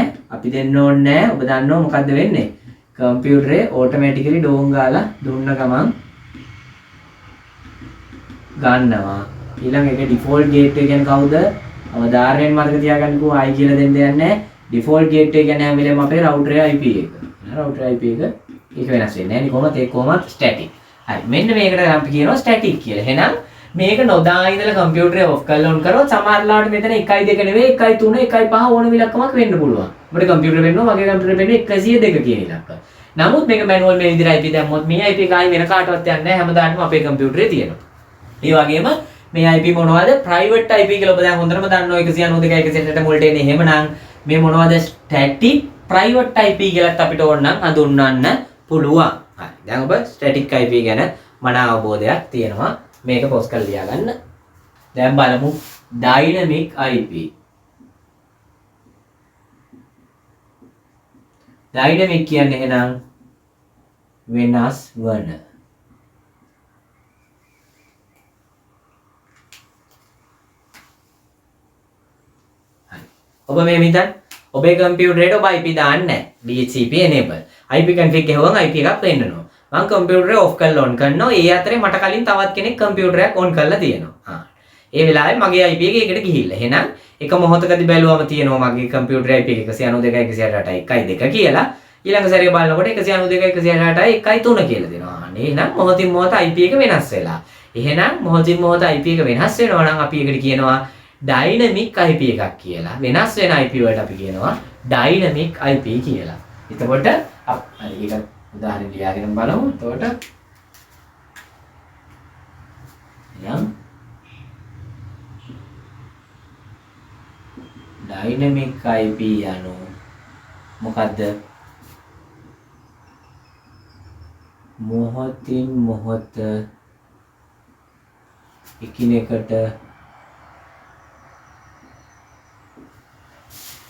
නැහැ. ඔබ දන්නව මොකද්ද වෙන්නේ? කම්පියුටරේ automatically ඩෝන් ගාලා දුන්න ගමන් ගන්නවා. ඊළඟ එක default gateway කියන්නේ කවුද? අවධාරණයෙන් මතක තියාගන්නකෝ i කියලා දෙන්න දෙන්නේ නැහැ. default gateway කියන්නේ හැම වෙලේම අපේ router IP එක. router IP එක ඒක වෙනස් වෙන්නේ නැහැ. කොහොමද static. හරි. මෙන්න මේකට අපි කියනවා static කියලා. එහෙනම් මේක නොදා ඉඳලා කම්පියුටරේ ඔෆ් කරලා on කරොත් සමහරලාට මෙතන 1.2 නෙවෙයි 1.3 1.5 ඕන ඉලක්කමක් වෙන්න පුළුවන්. අපිට කම්පියුටර් වෙන්නවා මගේ කම්පියුටර් වෙන්නේ 102 කියන ඉලක්ක. නමුත් මේක මැනුවල් මේ විදිහට IP දැම්මොත් මේ IP එක ආයි වෙන කාටවත් යන්නේ නැහැ. හැමදාම අපේ කම්පියුටරේ තියෙනවා. ඒ වගේම මේ IP මොනවද? private IP කියලා ඔබ දැන් හොඳටම දන්නවා 192.168 මුලට එන්නේ. එහෙමනම් මේ මොනවද? static private IP කියලාත් අපිට ඕන නම් හඳුන්වන්න පුළුවන්. හරි. දැන් ඔබ static IP ගැන මන අවබෝධයක් තියෙනවා. මේක පොස් කරලා ලියාගන්න. දැන් බලමු dynamic IP. dynamic කියන්නේ එහෙනම් වෙනස් වන. ඔබ මේ විදිහට ඔබේ කම්පියුටරේට ඔබ IP දාන්නේ නැහැ. DHCP enable. IP config ගහුවම IP එකක් පෙන්නනවා. මම කම්පියුටරේ ඔෆ් කරලා on කරනවා. ඒ අතරේ මට කලින් තවත් කෙනෙක් කම්පියුටරයක් on කරලා තියෙනවා. ඒ වෙලාවේ මගේ IP එක ඒකට ගිහිල්ලා. එහෙනම් එක මොහොතකදී බැලුවම තියෙනවා මගේ කම්පියුටර් IP එක 192.168.1.2 කියලා. ඊළඟ සැරේ බලනකොට 192.168.1.3 කියලා දෙනවා. එහෙනම් මොහොතින් මොහොත IP එක වෙනස් වෙලා. එහෙනම් මොහොතින් මොහොත IP එක වෙනස් වෙනවා නම් අපි ඒකට කියනවා dynamic IP එකක් කියලා. වෙනස් වෙන IP වලට අපි කියනවා dynamic IP කියලා. එතකොට හරි ඒක උදාහරණ ලියාගෙන බලමු. එතකොට යම් dynamic IP යනු මොකද්ද? මොහොතින් මොහොත එකිනෙකට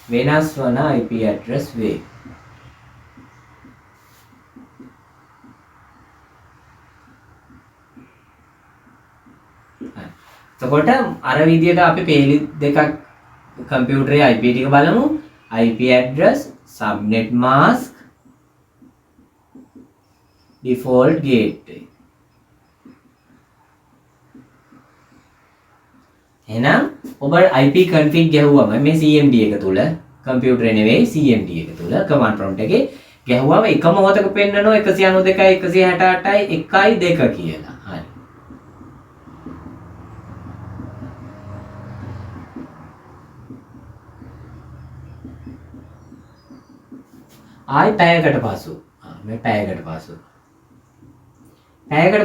වෙනස් වන IP address වේ. එතකොට අර විදියට අපි පේලි දෙකක් කම්පියුටරේ IP ටික බලමු. IP address, subnet mask, default gateway. එහෙනම් ඔබ IP config ගැහුවම මේ CMD එක තුල කම්පියුටරේ නෙවෙයි CMD එක තුල command prompt එකේ ගැහුවම එක මොහොතක පෙන්නනවා 192යි 168යි 1යි 2 කියලා. හරි. ආයි පැයකට පසු මේ පැයකට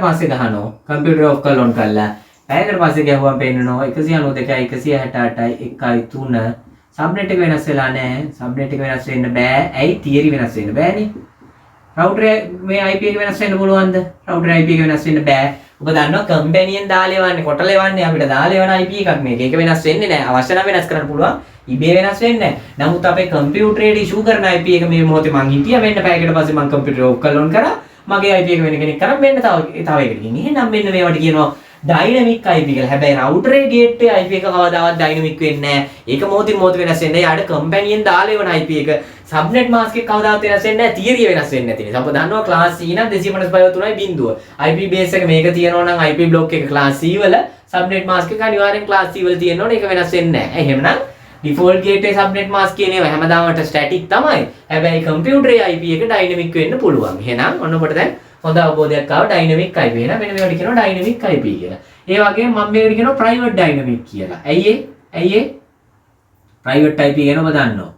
පස්සේ ගහනවා කම්පියුටර් ඔෆ් කරලා ඔන් කරලා පැයකට පස්සේ ගැහුවම පෙන්නනවා 192යි 168යි 1යි 3 සබ්නෙට් එක වෙනස් වෙලා නැහැ. සබ්නෙට් එක වෙනස් වෙන්න බෑ. ඇයි? තියරි වෙනස් වෙන්න බෑනේ. රවුටර් මේ IP එක වෙනස් වෙන්න පුළුවන්ද? රවුටර් IP එක වෙනස් වෙන්න බෑ. ඔබ දන්නවා කම්පැනියෙන් දාලා එවන්නේ කොටල එවන්නේ අපිට දාලා එවන IP එකක් මේක. ඒක වෙනස් වෙන්නේ නැහැ. අවශ්‍ය නම් වෙනස් කරන්න පුළුවන්. ඉබේ වෙනස් වෙන්නේ නැහැ. නමුත් අපේ කම්පියුටරේට ඉෂුව කරන IP එක මේ මොහොතේ මං හිටියා. මෙන්න පැයකට පස්සේ මං කම්පියුටර් ඔෆ් කරලා ඔන් කරා. මගේ IP එක වෙන කෙනෙක් කරා. මෙන්න තව එකකින්. එහෙනම් මෙන්න මේවට කියනවා ඩයිනමික් IP කියලා. හැබැයි රවුටරේ ගේට්වේ IP එක කවදාවත් ඩයිනමික් වෙන්නේ නැහැ. ඒක මොහොතින් මොහොත වෙනස් වෙන්නේ. යාට කම්පැනියෙන් දාලා එවන IP එක සබ්නෙට් මාස්ක් එක කවදාවත් වෙනස් වෙන්නේ නැහැ. තියරිය වෙනස් වෙන්නේ නැති නිසා. අප දන්නවා ක්ලාස් C නම් 255.3.0. IP බේස් එක මේක තියෙනවා නම් IP බ්ලොක් එක ක්ලාස් C වල සබ්නෙට් මාස්ක් එක අනිවාර්යෙන් ක්ලාස් C වල තියෙන්න ඕනේ. ඒක වෙනස් වෙන්නේ නැහැ. එහෙමනම් ඩිෆෝල්ට් ගේට්වේ සබ්නෙට් මාස්ක් කියන ඒවා හැමදාම ස්ටැටික් තමයි. හැබැයි කම්පියුටරේ IP එක ඩයිනමික් වෙන්න පුළුවන්. එහෙනම් ඔන්න ඔබට දැන් හොඳ අවබෝධයක් ආව ඩයිනමික් IP. එහෙනම් මෙන්න මේවට කියනවා ඩයිනමික් IP කියලා. ඒ වගේම මම මේකට කියනවා ප්‍රයිවට් ඩයිනමික් කියලා. ඇයි ඒ? ප්‍රයිවට් IP ගැන ඔබ දන්නවා.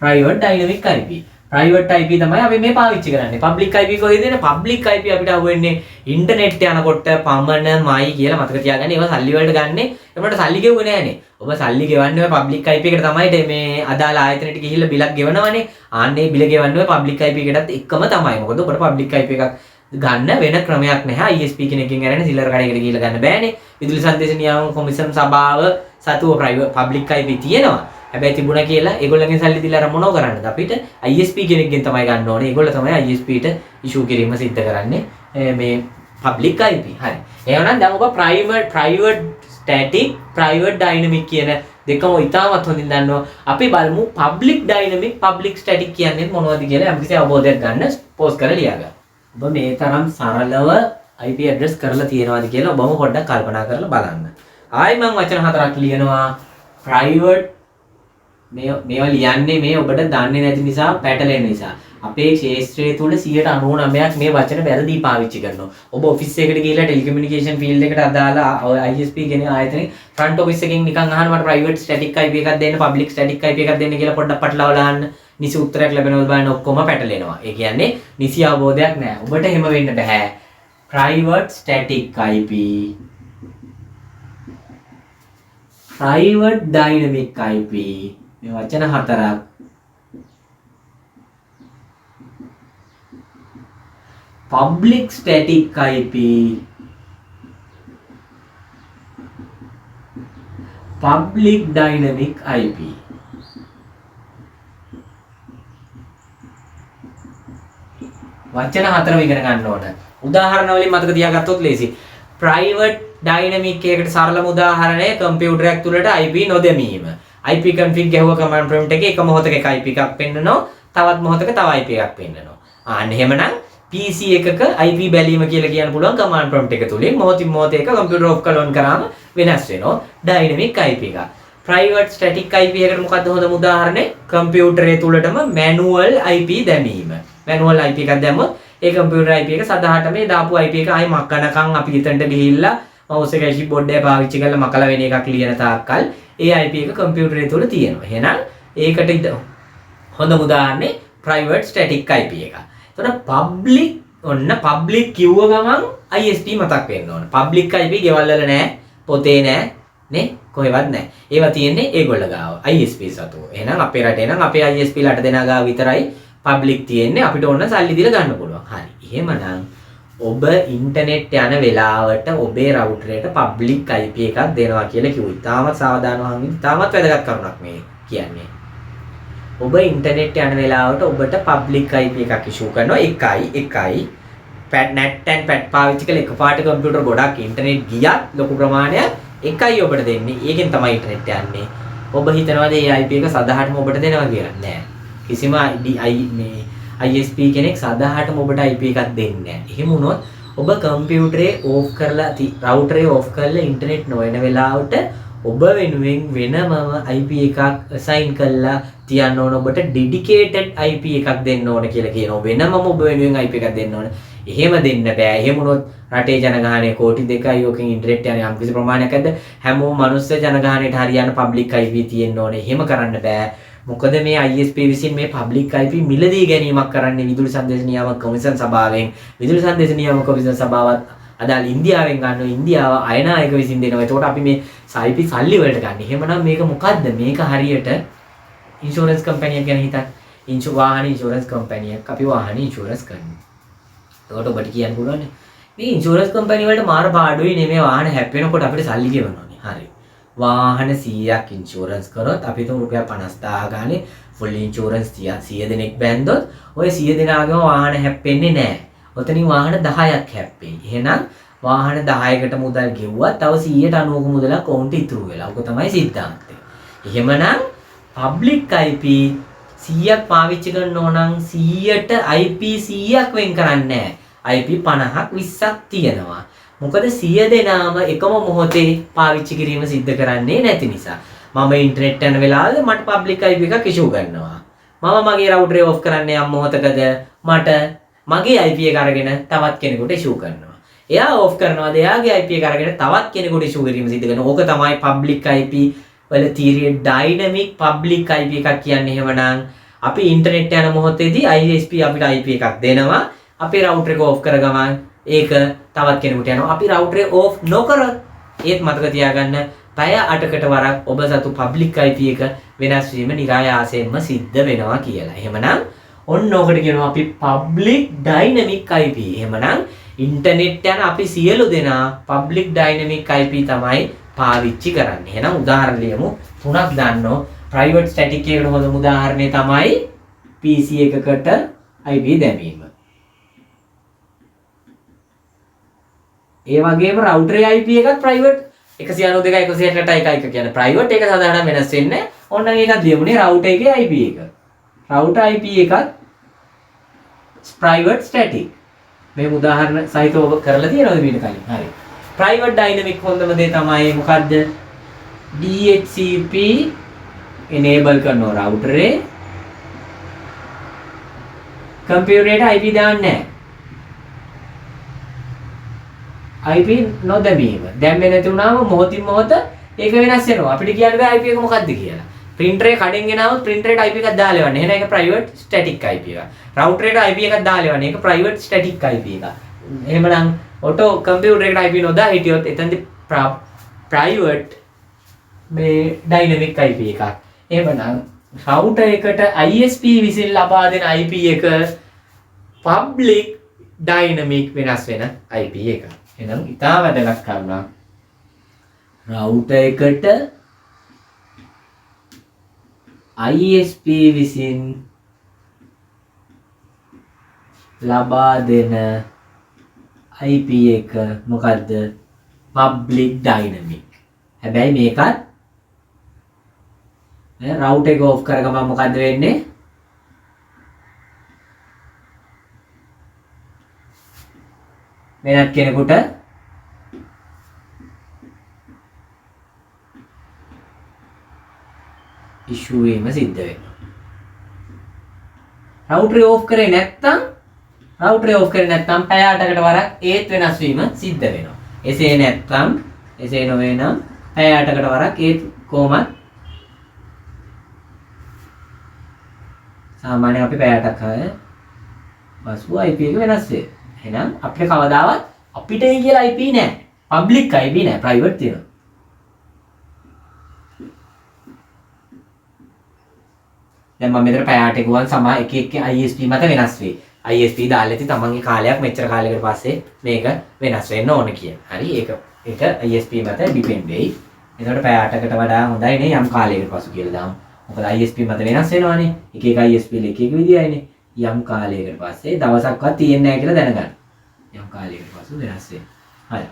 Private dynamic IP. Private IP තමයි අපි මේ පාවිච්චි කරන්නේ. පබ්ලික් IP කොහෙද එන්නේ? පබ්ලික් IP අපිට අහුවෙන්නේ ඉන්ටර්නෙට් යනකොට පමණමයි කියලා මතක තියාගන්න. ඒවා සල්ලි වලට ගන්නෙ. ඒකට සල්ලි ගෙවුවේ නෑනේ. ඔබ සල්ලි ගෙවන්නේ ඔය පබ්ලික් IP එකට තමයි මේ අදාළ ආයතනයට ගිහිල්ලා බිලක් ගෙවනවනේ. ආන්නේ බිල ගෙවන්නේ ඔය පබ්ලික් IP එකටත් එක්කම තමයි. මොකද ඔබට පබ්ලික් IP එකක් ගන්න වෙන ක්‍රමයක් නැහැ. ISP කෙනකින් අරගෙන සිල්ලර කඩේකට ගිහිල්ලා ගන්න බෑනේ. විදුලි සංදේශ නියාමන කොමිසම් සභාව සතුව ප්‍රයිවට් පබ්ලික් IP තියෙනවා. හැබැයි තිබුණා කියලා ඒගොල්ලන්ගෙන් සල්ලි දීලා අර මොනව කරන්නද? අපිට ISP කෙනෙක්ගෙන් තමයි ගන්න ඕනේ. ඒගොල්ලෝ තමයි ISP ට ඉෂුව කිරීම සිද්ධ කරන්නේ මේ පබ්ලික් IP. හරි. එහෙනම් දැන් ඔබ ප්‍රයිවට් ස්ටැටික් ප්‍රයිවට් ඩයිනමික් කියන දෙකම ඉතාමත් හොඳින් දන්නවා. අපි බලමු පබ්ලික් ඩයිනමික් පබ්ලික් ස්ටැටික් කියන්නේ මොනවද කියලා යම්කිසි අවබෝධයක් ගන්න පෝස්ට් කරලා ලියා ගන්න. ඔබ මේ තරම් සරලව IP ඇඩ්‍රස් කරලා තියෙනවාද කියලා ඔබම පොඩ්ඩක් කල්පනා කරලා බලන්න. ආයි මම වචන හතරක් ලියනවා. ප්‍රයිවට් මේවා ලියන්නේ මේ ඔබට දන්නේ නැති නිසා පැටලෙන නිසා. අපේ ක්ෂේත්‍රය තුල 99% මේ වචන වැරදි පාවිච්චි කරනවා. ඔබ ඔෆිස් එකකට ගිහිල්ලා ටෙලිකමියුනිකේෂන් ෆීල්ඩ් එකට අදාළ ISP කියන ආයතනේ ෆ්‍රන්ට් ඔෆිස් එකකින් නිකන් අහනවා මට ප්‍රයිවට් ස්ටැටික් IP එකක් දෙන්න, පබ්ලික් ස්ටැටික් IP එකක් දෙන්න කියලා පොඩ්ඩක් පටලවලා අහන්න. නිසි උත්තරයක් ලැබෙනවද බලන්න ඔක්කොම පැටලෙනවා. ඒ කියන්නේ නිසි අවබෝධයක් නැහැ. ඔබට එහෙම වෙන්න බෑ. Private static IP, private dynamic IP මේ වචන හතරක් public static IP, public dynamic IP. වචන හතරම ඉගෙන ගන්න ඕන. උදාහරණ වලින් මතක තියාගත්තොත් ලේසි. private dynamic එකකට සරලම උදාහරණය කම්පියුටරයක් තුලට IP නොදැමීම. IP config ගැහුව command prompt එකේ එක මොහොතක එක IP එකක් පෙන්නනවා, තවත් මොහොතක තව IP එකක් පෙන්නනවා. අන්න එහෙමනම් PC එකක IP බැලීම කියලා කියන්න පුළුවන් command prompt එක තුලින් මොහොතින් මොහොත එක කම්පියුටර් ඔෆ් කරලා on කරාම වෙනස් වෙනවා dynamic IP එක. private static IP එකට මොකද්ද හොඳම උදාහරණය? කම්පියුටරේ තුලටම manual IP දැමීම. manual IP එකක් දැම්මොත් ඒ කම්පියුටර් IP එක සදාහට මේ දාපු IP එක ආයි මකනකම් අපි හිතන්ට ගිහිල්ලා mouse එක keyboard එක පාවිච්චි කරලා මකලා වෙන එකක් ලියන තාක්කල් ඒ IP එක කම්පියුටරේ තුල තියෙනවා. එහෙනම් ඒකට හොඳම උදාහරණේ private static IP එක. එතකොට public ඔන්න public කිව්ව ගමන් ISP මතක් වෙන්න ඕන. public IP ගෙවල් වල නෑ, පොතේ නෑ, නේ කොහෙවත් නෑ. ඒවා තියෙන්නේ ඒගොල්ල ගාව ISP සතුව. එහෙනම් අපේ රටේ නම් අපේ ISP ලට දෙනා ගාව විතරයි පබ්ලික් තියෙන්නේ අපිට ඕන සල්ලි දීලා ගන්න පුළුවන්. හරි. එහෙමනම් ඔබ ඉන්ටර්නෙට් යන වෙලාවට ඔබේ රවුටරයට පබ්ලික් IP එකක් දෙනවා කියලා කිව්වා. ඉතාමත් සාවධානව අහන්න. ඉතාමත් වැදගත් කරුණක් මේ කියන්නේ. ඔබ ඉන්ටර්නෙට් යන වෙලාවට ඔබට පබ්ලික් IP එකක් ඉෂුව කරනවා. එකයි නැට් ඇන්ඩ් පැඩ් පාවිච්චි කරලා එකපාරට කම්පියුටර් ගොඩක් ඉන්ටර්නෙට් ගියත් ලොකු ප්‍රමාණයක් එකයි ඔබට දෙන්නේ. ඒකෙන් තමයි ඉන්ටර්නෙට් යන්නේ. ඔබ හිතනවාද මේ IP එක සදාහටම ඔබට දෙනවා කියලා? නෑ. කිසිම ISP කෙනෙක් සදාහටම ඔබට IP එකක් දෙන්නේ නෑ. එහෙම වුණොත් ඔබ කම්පියුටරේ ඕෆ් කරලා රවුටරේ ඕෆ් කරලා ඉන්ටර්නෙට් නොවන වෙලාවට ඔබ වෙනුවෙන් වෙනමම IP එකක් assign කරලා තියන්න ඕන. ඔබට dedicated IP එකක් දෙන්න ඕන කියලා කියනවා. වෙනමම ඔබ වෙනුවෙන් IP එකක් දෙන්න ඕන. එහෙම දෙන්න බෑ. එහෙම වුණොත් රටේ ජනගහනය කෝටි 2යි ඕකෙන් ඉන්ටර්නෙට් යන යම් කිසි ප්‍රමාණයක් ඇද්ද හැමෝම මනුස්ස ජනගහනයට හරියන පබ්ලික් IP තියෙන්න ඕනේ. එහෙම කරන්න බෑ. මොකද මේ ISP විසින් මේ පබ්ලික් IP මිලදී ගැනීමක් කරන්නේ විදුලි සංදේශ නියාමක කොමිෂන් සභාවෙන්. විදුලි සංදේශ නියාමක කොමිෂන් සභාවත් අදාළ ඉන්දියාවෙන් ගන්නවා. ඉන්දියාව අයනායක විසින් දෙනවා. ඒකට අපි මේ IP සල්ලි වලට ගන්න. එහෙමනම් මේක මොකද්ද? මේක හරියට ඉන්ෂුරන්ස් කම්පැනියක් ගැන හිතන්න. වාහන ඉන්ෂුරන්ස් කම්පැනියක් අපි වාහන ඉන්ෂුරන්ස් කරනවා. ඒකට ඔබට කියන්න පුළුවන් මේ ඉන්ෂුරන්ස් කම්පැනි වලට මාර පාඩුයි නේ මේ වාහන හැප්පෙනකොට අපිට සල්ලි ගෙවනවානේ. හරි. වාහන 100ක් ඉන්ෂුරන්ස් කරොත් අපි තුන් රුපියල් 50000 ගානේ ෆුල් ඉන්ෂුරන්ස් 100 දෙනෙක් බැන්දොත් ඔය 100 දෙනාගේම වාහන හැප්පෙන්නේ නැහැ. ඔතනින් වාහන 10ක් හැප්පෙයි. එහෙනම් වාහන 10කට මුදල් ගෙව්වා තව 190ක මුදලක් ඔවුන්ට ඉතුරු වෙලා. ඔක තමයි සිද්ධාන්තය. එහෙමනම් පබ්ලික් IP 100ක් පාවිච්චි කරනවා නම් 100ට IP 100ක් වෙන් කරන්නේ නැහැ. IP 50ක් 20ක් තියෙනවා. මොකද 100 දෙනාම එකම මොහොතේ පාවිච්චි කිරීම සිද්ධ කරන්නේ නැති නිසා. මම ඉන්ටර්නෙට් යන වෙලාවේ මට පබ්ලික් IP එකක් ඉෂුව කරනවා. මම මගේ රවුටරේ ඔෆ් කරන්න යම් මොහොතකද මට මගේ IP එක අරගෙන තවත් කෙනෙකුට ඉෂුව කරනවා. එයා ඔෆ් කරනවාද එයාගේ IP එක අරගෙන තවත් කෙනෙකුට ඉෂුව කිරීම සිද්ධ කරනවා. ඕක තමයි පබ්ලික් IP වල තීරිය ඩයිනමික් පබ්ලික් IP එකක් කියන්නේ. එහෙමනම් අපි ඉන්ටර්නෙට් යන මොහොතේදී ISP අපිට IP එකක් දෙනවා. අපේ රවුටර් එක ඔෆ් කරගමන් ඒක තවත් කෙනෙකුට යනවා. අපි රවුටරේ ඕෆ් නොකරොත් ඒත් මතක තියාගන්න පැය 8කට වරක් ඔබ සතු පබ්ලික් IP එක වෙනස් වීම නිරායාසයෙන්ම සිද්ධ වෙනවා කියලා. එහෙමනම් ඔන්න ඕකට කියනවා අපි පබ්ලික් ඩයිනමික් IP. එහෙමනම් ඉන්ටර්නෙට් යන අපි සියලු දෙනා පබ්ලික් ඩයිනමික් IP තමයි පාවිච්චි කරන්නේ. එහෙනම් උදාහරණ ලියමු. තුනක් දන්නෝ. ප්‍රයිවට් ස්ටැටික් එකකට හොඳම උදාහරණය තමයි PC එකකට IP දැමීම. ඒ වගේම රවුටරේ IP එකත් ප්‍රයිවට් 192.168.1 කියන්නේ ප්‍රයිවට් ඒක සාමාන්‍යයෙන් වෙනස් වෙන්නේ. ඕන්න ඒකත් ලියමුනේ රවුටර් එකේ IP එක. රවුටර් IP එකත් ප්‍රයිවට් ස්ටැටික්. මේ උදාහරණ සහිතව ඔබ කරලා තියෙනවද මීට කලින්? හරි. ප්‍රයිවට් ඩයිනමික් හොඳම දේ තමයි මොකද්ද? DHCP enable කරනවා රවුටරේ. කම්පියුටරේට IP දාන්නේ නැහැ. IP නොදැමීම. දැම්මේ නැති වුණාම මොහොතින් මොහොත ඒක වෙනස් වෙනවා. අපිට කියන්න බෑ IP එක මොකක්ද කියලා. printer එක කඩෙන් ගෙනාවොත් printer එකට IP එකක් දාලා එවන්න. එහෙනම් ඒක private static IP එක. router එකට IP එකක් දාලා එවන්න. ඒක private static IP එක. එහෙමනම් auto computer එකට IP නොදා හිටියොත් එතනදී private මේ dynamic IP එකක්. එහෙමනම් router එකට ISP විසින් ලබා දෙන IP එක public dynamic වෙනස් වෙන IP එකක්. එහෙනම් ඉතාල වැදගත් කරුණක්. router එකට ISP විසින් ලබා දෙන IP එක මොකද්ද? public dynamic. හැබැයි මේකත් router එක off කරගම මොකද්ද වෙන්නේ? වෙනත් කෙනෙකුට ඉෂුව වීම සිද්ධ වෙනවා. router off කරේ නැත්නම් පැය 8කට වරක් ඒත් වෙනස් වීම සිද්ධ වෙනවා. එසේ නැත්නම් එසේ නොවේ නම් පැය 8කට වරක් ඒත් කොහොමත් සාමාන්‍යයෙන් අපි පැය 8ක් පසුව IP එක වෙනස් වෙයි. එහෙනම් අපිට කවදාවත් අපිටයි කියලා IP නැහැ. public IP නැහැ. private තියෙනවා. දැන් මම මෙතන පැයට ගුවන් සමා එක එක ISP මත වෙනස් වෙයි. ISP දාලා ඉතින් තමන්ගේ කාලයක් මෙච්චර කාලයකට පස්සේ මේක වෙනස් වෙන්න ඕන කියන. හරි ඒක ISP මත ඩිපෙන්ඩ් වෙයි. එතකොට පැය 8කට වඩා හොඳයි නේ යම් කාලයකට පසු කියලා දාමු. මොකද ISP මත වෙනස් වෙනවානේ. එක එක ISP එක එක විදියයිනේ. යම් කාලයකට පස්සේ දවසක්වත් තියෙන්නේ නැහැ කියලා දැනගන්න. යම් කාලයකට පසු වෙනස් වෙනවා. හරි.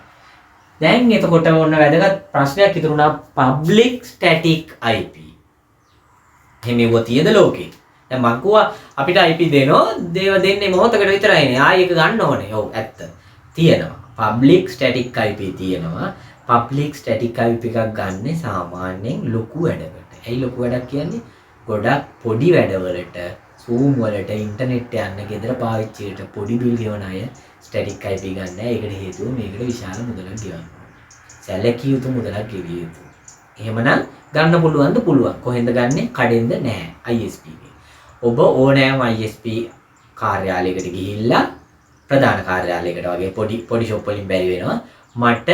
දැන් එතකොට ඔන්න වැදගත් ප්‍රශ්නයක් ඉතුරුනා public static IP. එහෙමව තියෙද ලෝකේ? දැන් මං කිව්වා අපිට IP දෙනවා දේව දෙන්නේ මොහොතකට විතරයිනේ. ආයෙ එක ගන්න ඕනේ. ඔව් ඇත්ත. තියෙනවා. public static IP තියෙනවා. public static IP එකක් ගන්න සාමාන්‍යයෙන් ලොකු වැඩකට. ඇයි ලොකු වැඩක් කියන්නේ? ගොඩක් පොඩි වැඩවලට, Zoom වලට, ඉන්ටර්නෙට් යන්න, ගෙදර පාවිච්චියට පොඩි බිල් ගෙවන අය static IP ගන්න නැහැ. ඒකට හේතුව මේකට විශාල මුදලක් ගෙවන්න ඕනේ. සැලකිය යුතු මුදලක් ගෙවිය යුතුයි. එහෙමනම් ගන්න පුළුවන්ද? පුළුවන්. කොහෙන්ද ගන්නෙ? කඩෙන්ද? නැහැ. ISP එකේ. ඔබ ඕනෑම ISP කාර්යාලයකට ගිහිල්ලා ප්‍රධාන කාර්යාලයකට වගේ පොඩි ෂොප් වලින් බැරි වෙනවා. මට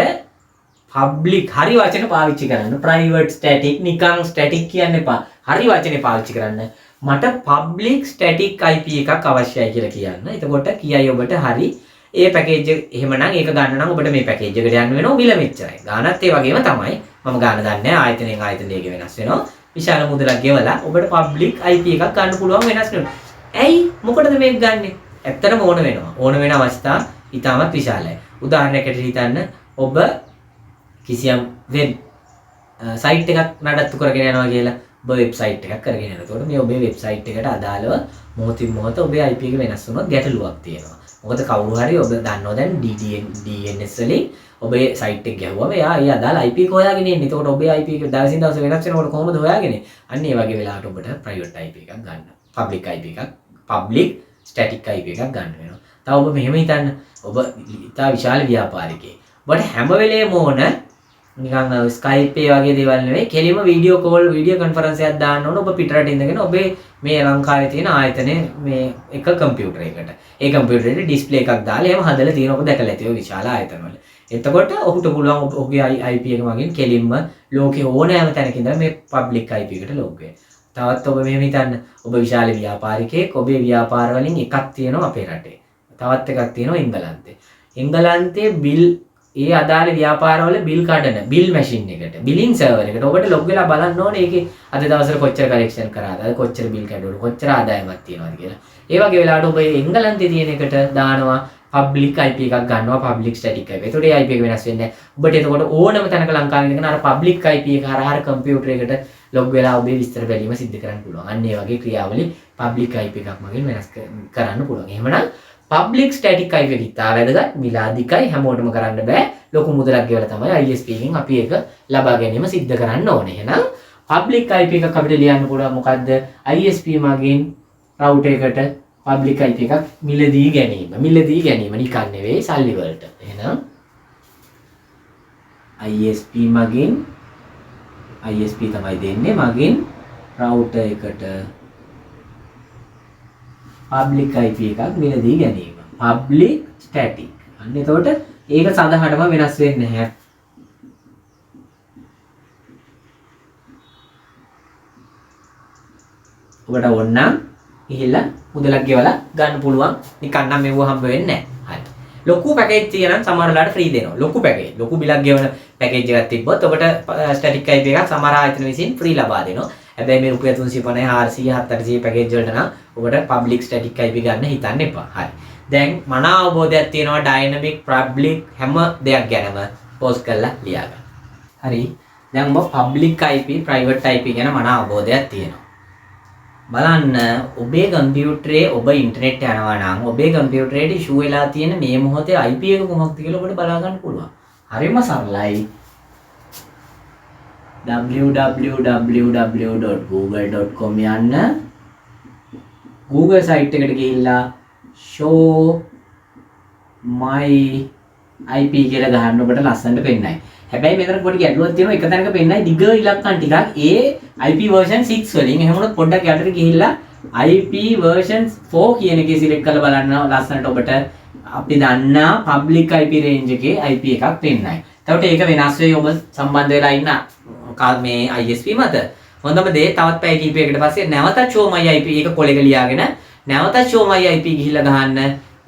public හරි වචන පාවිච්චි කරන්න. private static නිකන් static කියන්න එපා. හරි වචනේ පාවිච්චි කරන්න. මට public static IP එකක් අවශ්‍යයි කියලා කියන්න. එතකොට කියයි ඔබට හරි ඒ පැකේජ් එක එහෙමනම් ඒක ගන්න නම් ඔබට මේ පැකේජ් එකට යන්න වෙනවා මිල මෙච්චරයි. ගානත් ඒ වගේම තමයි. මම ගාන දන්නේ නැහැ. ආයතනයෙන් ආයතනයක වෙනස් වෙනවා. විශාල මුදලක් ගෙවලා ඔබට public IP එකක් ගන්න පුළුවන් වෙනස් වෙනවා. ඇයි මොකටද මේක ගන්නෙ? ඇත්තටම ඕන වෙනවා. ඕන වෙන අවස්ථා ඉතාමත් විශාලයි. උදාහරණයකට හිතන්න ඔබ කිසියම් වෙබ් සයිට් එකක් නඩත්තු කරගෙන යනවා කියලා ඔබ වෙබ්සයිට් එකක් කරගෙන යනවා. එතකොට මේ ඔබේ වෙබ්සයිට් එකට අදාළව මොහොතින් මොහොත ඔබේ IP එක වෙනස් වුණොත් ගැටලුවක් තියෙනවා. මොකද කවුරු හරි ඔබ දන්නවා දැන් DNS වලින් ඔබේ සයිට් එක ගැහුවම එයා ඒ අදාළ IP එක හොයාගෙන ඉන්නේ. එතකොට ඔබේ IP එක දවසින් දවස වෙනස් වෙනකොට කොහොමද හොයාගන්නේ? අන්න ඒ වගේ වෙලාවට ඔබට private IP එකක් ගන්න. public IP එකක්, public static IP එකක් ගන්න වෙනවා. තව ඔබ මෙහෙම හිතන්න. ඔබ ඉතා විශාල ව්‍යාපාරිකයෙක්. ඔබට හැම වෙලේම ඕන නිකන් Skype වගේ දේවල් නෙවෙයි කෙලින්ම වීඩියෝ කෝල් වීඩියෝ කොන්ෆරන්ස් එකක් දාන්න ඕන ඔබ පිටරට ඉඳගෙන ඔබේ මේ ලංකාවේ තියෙන ආයතනයේ මේ එක කම්පියුටර් එකකට. ඒ කම්පියුටරේ ඩිස්ප්ලේ එකක් දාලා එහෙම හදලා තියෙන ඔබ දැකලා ඇති ඔය විශාල ආයතනවල. එතකොට ඔහුට පුළුවන් ඔහුගේ IP එක මගින් කෙලින්ම ලෝකේ ඕනෑම තැනක ඉඳලා මේ පබ්ලික් IP එකට ලොග් වෙන්න. තවත් ඔබ මෙහෙම හිතන්න ඔබ විශාල ව්‍යාපාරිකයෙක් ඔබේ ව්‍යාපාර වලින් එකක් තියෙනවා අපේ රටේ. තවත් එකක් තියෙනවා එංගලන්තේ. එංගලන්තේ බිල් ඒ අදාළ ව්‍යාපාරවල බිල් කඩන බිල් මැෂින් එකට බිලින් සර්වර් එකට ඔබට ලොග් වෙලා බලන්න ඕනේ ඒකේ අද දවසට කොච්චර කලෙක්ෂන් කරාද අද කොච්චර බිල් කැඩුණා කොච්චර ආදායමක් තියෙනවද කියලා. ඒ වගේ වෙලාවට ඔබ එංගලන්තේ තියෙන එකට දානවා public IP එකක් ගන්නවා public static IP. ඒතකොට ඒ IP එක වෙනස් වෙන්නේ නැහැ. ඔබට එතකොට ඕනම තැනක ලංකාවේ ඉඳගෙන අර public IP එක හරහා කම්පියුටර් එකට ලොග් වෙලා ඔබේ විස්තර බැලීම සිද්ධ කරන්න පුළුවන්. අන්න ඒ වගේ ක්‍රියාවලිය public IP එකක් මගින් වෙනස් කරන්න පුළුවන්. එහෙමනම් public static IP එක ඉතා වැදගත් මිලාදිකයි හැමෝටම කරන්න බෑ ලොකු මුදලක් ගෙවලා තමයි ISP එකෙන් අපි ඒක ලබා ගැනීම සිද්ධ කරන්න ඕනේ. එහෙනම් public IP එකක් අපිට ලියන්න පුළුවන් මොකද්ද? ISP මගින් router එකට public IP එකක් මිලදී ගැනීම. මිලදී ගැනීම නිකන් නෙවෙයි සල්ලි වලට. එහෙනම් ISP මගින් ISP තමයි දෙන්නේ මගින් router එකට public IP එකක් මිලදී ගැනීම. public static. අන්න එතකොට ඒක සඳහටම වෙනස් වෙන්නේ නැහැ. ඔබට ඕන නම් ගිහිල්ලා මුදලක් ගෙවලා ගන්න පුළුවන්. නිකන් නම් මෙව හම්බ වෙන්නේ නැහැ. හරි. ලොකු පැකේජ් තියෙනම් සමහර වෙලාවට ෆ්‍රී දෙනවා. ලොකු පැකේජ්. ලොකු බිලක් ගෙවන පැකේජ් එකක් තිබ්බොත් ඔබට ස්ටැටික් IP එකක් සමහර ආයතන විසින් ෆ්‍රී ලබා දෙනවා. හැබැයි මේ රුපියල් 350 400 700 පැකේජ් වලට නම් ඔබට පබ්ලික් ස්ටැටික් IP ගන්න හිතන්න එපා. හරි. දැන් මන අවබෝධයක් තියෙනවා ඩයිනමික් පබ්ලික් හැම දෙයක් ගැනම පෝස්ට් කරලා ලියා ගන්න. හරි. දැන් ඔබ පබ්ලික් IP ප්‍රයිවට් IP ගැන මන අවබෝධයක් තියෙනවා. බලන්න ඔබේ කම්පියුටරේ ඔබ ඉන්ටර්නෙට් යනවා නම් ඔබේ කම්පියුටරේට ඉෂුව වෙලා තියෙන මේ මොහොතේ IP එක කොහොමද කියලා ඔබට බලා ගන්න පුළුවන්. හරිම සරලයි. www.google.com යන්න Google site එකට ගිහිල්ලා show my IP කියලා ගහන්න ඔබට ලස්සනට පෙන්නයි. හැබැයි මෙතන පොඩි ගැටලුවක් තියෙනවා එක තැනක පෙන්නයි දිග ඉලක්කම් ටිකක් IP version 6 වලින් එහෙම වුණොත් පොඩ්ඩක් යටට ගිහිල්ලා IP version 4 කියන එකේ සිලෙක්ට් කරලා බලන්න ලස්සනට ඔබට අපි දන්නා public IP range එකේ IP එකක් පෙන්නයි. එතකොට ඒක වෙනස් වෙයි ඔබ සම්බන්ධ වෙලා ඉන්න මේ ISP මත. හොඳම දේ තවත් පැය කිහිපයකට පස්සේ නැවතත් show my IP එක කොලෙක ලියාගෙන නැවතත් show my IP ගිහිල්ලා ගහන්න.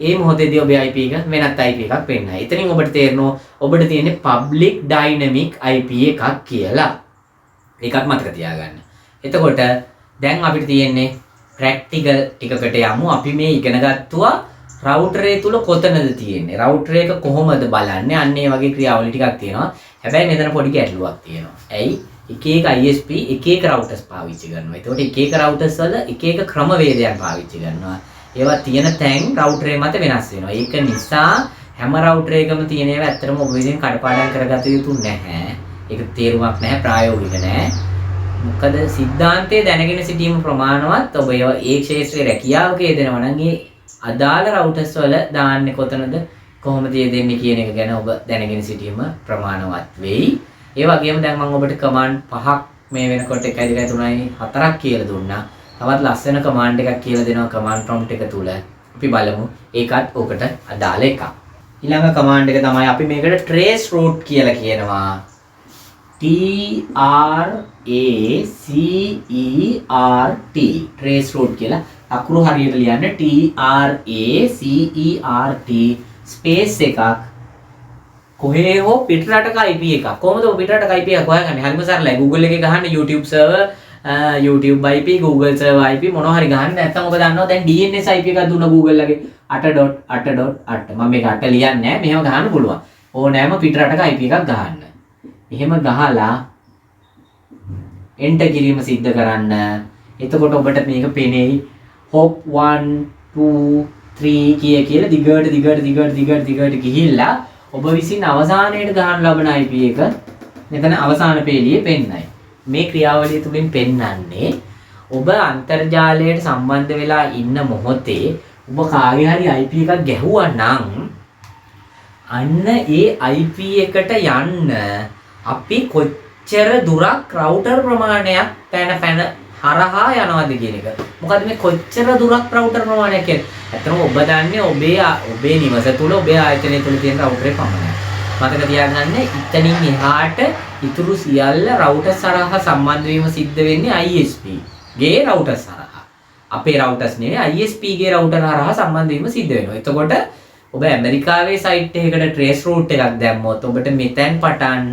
ඒ මොහොතේදී ඔබේ IP එක වෙනත් IP එකක් පෙන්නයි. එතනින් ඔබට තේරෙනවා ඔබට තියෙන්නේ public dynamic IP එකක් කියලා. ඒකත් මතක තියාගන්න. එතකොට දැන් අපිට තියෙන්නේ ප්‍රැක්ටිකල් ටිකකට යමු. අපි මේ ඉගෙන ගත්තා රවුටර් එක තුල කොතනද තියෙන්නේ? රවුටර් එක කොහොමද බලන්නේ? අන්න ඒ වගේ ක්‍රියාවලි ටිකක් තියෙනවා. හැබැයි මෙතන පොඩි ගැටලුවක් තියෙනවා. ඇයි? එක එක ISP එක එක රවුටර්ස් පාවිච්චි කරනවා. ඒතකොට එක එක රවුටර්ස් වල එක එක ක්‍රමවේදයන් පාවිච්චි කරනවා. ඒවා තියෙන තැන් රවුටර් එක මත වෙනස් වෙනවා. ඒක නිසා හැම රවුටර් එකම තියෙන ඒවා ඇත්තටම ඔබ විසින් කඩපාඩම් කරගත යුතු නැහැ. ඒක තේරුමක් නැහැ, ප්‍රායෝගික නැහැ. මොකද සිද්ධාන්තයේ දැනගෙන සිටීම ප්‍රමාණවත්. ඔබ ඒ ක්ෂේත්‍රයේ රැකියාවක යෙදෙනවා නම් ඒ අදාළ රවුටර්ස් වල දාන්නේ කොතනද කොහොමද යෙදෙන්නේ කියන එක ගැන ඔබ දැනගෙන සිටීම ප්‍රමාණවත් වෙයි. ඒ වගේම දැන් මම ඔබට කමාන්ඩ් 5ක් මේ වෙනකොට 1 2 3 4ක් කියලා දුන්නා. තවත් ලස්සන කමාන්ඩ් එකක් කියලා දෙනවා කමාන්ඩ් ප්‍රොම්ප්ට් එක තුල. අපි බලමු ඒකත් ඔකට අදාළ එකක්. ඊළඟ කමාන්ඩ් එක තමයි අපි මේකට trace route කියලා කියනවා. TRACERT trace route කියලා අකුරු හරියට ලියන්න TRACERT ස්පේස් එකක් කොහේ හෝ පිටරටක IP එකක්. කොහොමද ඔය පිටරටක IP එක හොයාගන්නේ? හරිම සරලයි. Google එකේ ගහන්න YouTube server YouTube IP Google server IP මොනවා හරි ගහන්න. නැත්නම් ඔබ දන්නවා දැන් DNS IP එකක් දුන්න Google එකේ 8.8.8 මම මේක 8 ලියන්නේ නැහැ. මෙහෙම ගහන්න පුළුවන්. ඕනෑම පිටරටක IP එකක් ගහන්න. එහෙම ගහලා enter කිරීම සිද්ධ කරන්න. එතකොට ඔබට මේක පේනෙයි hop 1 2 3 කියලා දිගට ගිහිල්ලා ඔබ විසින් අවසානයේට ගහන ලබන IP එක මෙතන අවසාන පේළියේ පෙන්නයි. මේ ක්‍රියාවලිය තුලින් පෙන්වන්නේ ඔබ අන්තර්ජාලයට සම්බන්ධ වෙලා ඉන්න මොහොතේ ඔබ කාගේ හරි IP එකක් ගැහුවා නම් අන්න ඒ IP එකට යන්න අපි කොච්චර දුරක් රවුටර් ප්‍රමාණයක් පැන හරහා යනවද කියන එක. මොකද මේ කොච්චර දුරක් රවුටර් ප්‍රමාණයක් කියන්නේ. ඇත්තටම ඔබ දන්නේ ඔබේ නිවස තුල ඔබේ ආයතනය තුල තියෙන රවුටරේ පමණයි. මතක තියාගන්න ඉතනින් එහාට ඉතුරු සියල්ල රවුටර්ස් හරහා සම්බන්ධ වීම සිද්ධ වෙන්නේ ISP ගේ රවුටර්ස් හරහා. අපේ රවුටර්ස් නෙවෙයි ISP ගේ රවුටර් හරහා සම්බන්ධ වීම සිද්ධ වෙනවා. එතකොට ඔබ ඇමරිකාවේ සයිට් එකකට trace route එකක් දැම්මොත් ඔබට මෙතෙන් පටන්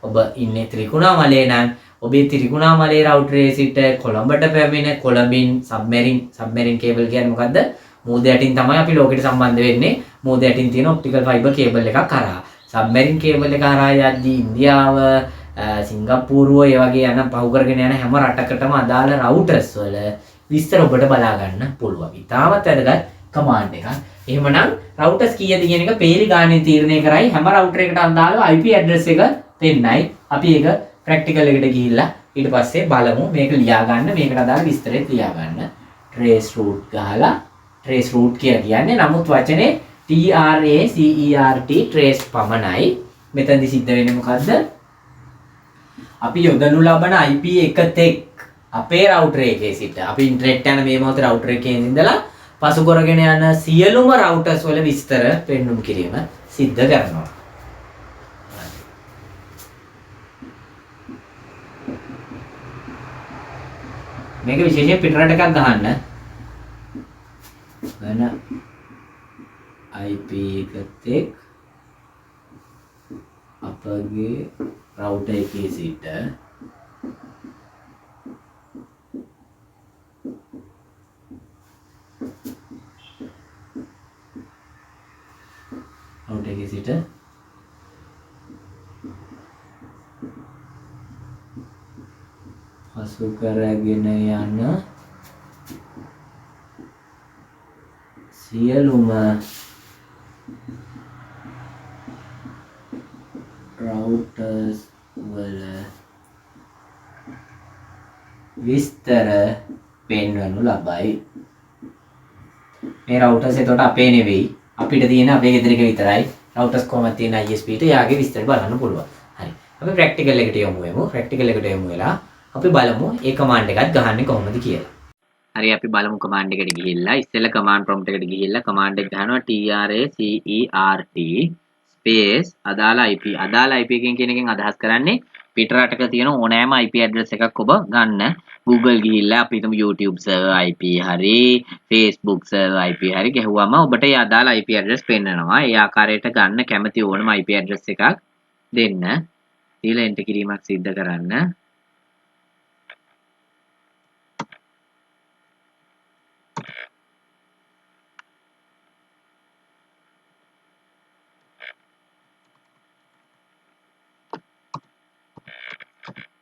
ඔබ ඉන්නේ ත්‍රිකුණාමලයේ නම් ඔබේ ත්‍රිකුණාමලයේ රවුටරේ සිට කොළඹට පැමිණ කොළඹින් සබ්මරීන් කේබල් කියන්නේ මොකද්ද? මූද යටින් තමයි අපි ලෝකෙට සම්බන්ධ වෙන්නේ. මූද යටින් තියෙන ඔප්ටිකල් ෆයිබර් කේබල් එකක් කරා. සබ්මරීන් කේබල් එක කරා යද්දී ඉන්දියාව, සිංගප්පූරුව ඒ වගේ යන පහු කරගෙන යන හැම රටකටම අදාළ රවුටර්ස් වල විස්තර ඔබට බලා ගන්න පුළුවන්. ඉතාමත් වැදගත් කමාන්ඩ් එකක්. එහෙමනම් රවුටර්ස් කීයද කියන එක පේලි ගානේ තීරණය කරයි හැම රවුටර් එකකට අදාළව IP ඇඩ්‍රස් එක දෙන්නයි. අපි ඒක ප්‍රැක්ටිකල් එකට ගිහිල්ලා ඊට පස්සේ බලමු මේක ලියා ගන්න. මේකට අදාළ විස්තරෙත් ලියා ගන්න. trace route ගහලා trace route කියලා කියන්නේ නමුත් වචනේ TRACERT trace පමණයි. මෙතනදි සිද්ධ වෙන්නේ මොකද්ද? අපි යොදනු ලබන IP එක තෙක් අපේ රවුටර් එකේ සිට අපි ඉන්ටර්නෙට් යන මේ මොහොතේ රවුටර් එකේ ඉඳලා පසු කරගෙන යන සියලුම රවුටර්ස් වල විස්තර පෙන්වුම් කිරීම සිද්ධ කරනවා. මේක විශේෂයෙන් පිටරට එකක් ගහන්න වෙන IP එකත් එක් අපගේ රවුටර් එකේ සිට රවුටර් එකේ සිට පසු කරගෙන යන සියලුම රවුටර්ස් වල විස්තර පෙන්වනු ලබයි. මේ රවුටර්ස් එතකොට අපේ නෙවෙයි. අපිට තියෙන අපේ ගෙදර එක විතරයි. රවුටර්ස් කොහොමද තියෙන ISP ට යාගේ විස්තර බලන්න පුළුවන්. හරි. අපි ප්‍රැක්ටිකල් එකට යමු. ප්‍රැක්ටිකල් එකට යමු වෙලා අපි බලමු ඒ කමාන්ඩ් එකත් ගහන්නේ කොහොමද කියලා. හරි අපි බලමු කමාන්ඩ් එකට ගිහිල්ලා ඉස්සෙල්ලා කමාන්ඩ් ප්‍රොම්ප්ට් එකට ගිහිල්ලා කමාන්ඩ් එක ගහනවා TRACERT ස්පේස් අදාළ IP. අදාළ IP එකෙන් කියන එකෙන් අදහස් කරන්නේ පිට රටක තියෙන ඕනෑම IP address එකක් ඔබ ගන්න Google ගිහිල්ලා අපි හිතමු YouTube server IP හරි Facebook server IP හරි ගැහුවම ඔබට ඒ අදාළ IP address පෙන්නනවා. ඒ ආකාරයට ගන්න කැමති ඕනම IP address එකක් දෙන්න. ඊළඟ එන්ටර් කිරීමක් සිද්ධ කරන්න.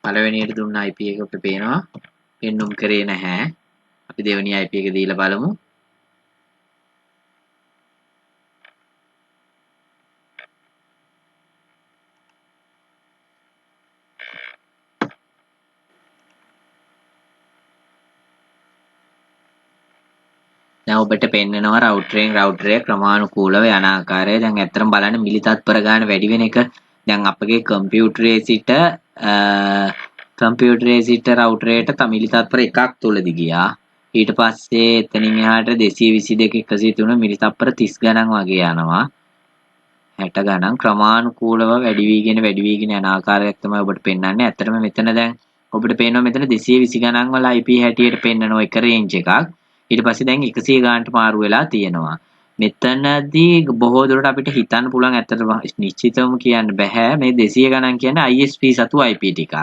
පළවෙනියට දුන්න IP එක අපිට පේනවා. පෙන්눔 කරේ නැහැ. අපි දෙවෙනි IP එක දීලා බලමු. දැන් ඔබට පෙන්නනවා router එක ක්‍රමානුකූලව යන ආකාරය. දැන් ඇත්තටම බලන්න මිලි තත්පර ගන්න වැඩි වෙන එක. දැන් අපගේ කම්පියුටරේ සිට router එකට මිලි තත්පර එකක් තුලදී ගියා. ඊට පස්සේ එතනින් එහාට 222 103 මිලි තත්පර 30 ගණන් වගේ යනවා. 60 ගණන් ක්‍රමානුකූලව වැඩි වීගෙන යන ආකාරයක් තමයි ඔබට පෙන්වන්නේ. ඇත්තටම මෙතන දැන් ඔබට පේනවා මෙතන 220 ගණන් වල IP හැටියට පෙන්වන එක රේන්ජ් එකක්. ඊට පස්සේ දැන් 100 ගානට මාරු වෙලා තියෙනවා. මෙතනදී බොහෝ දුරට අපිට හිතන්න පුළුවන් ඇත්තටම නිශ්චිතවම කියන්න බෑ මේ 200 ගණන් කියන්නේ ISP සතු IP ටිකක්.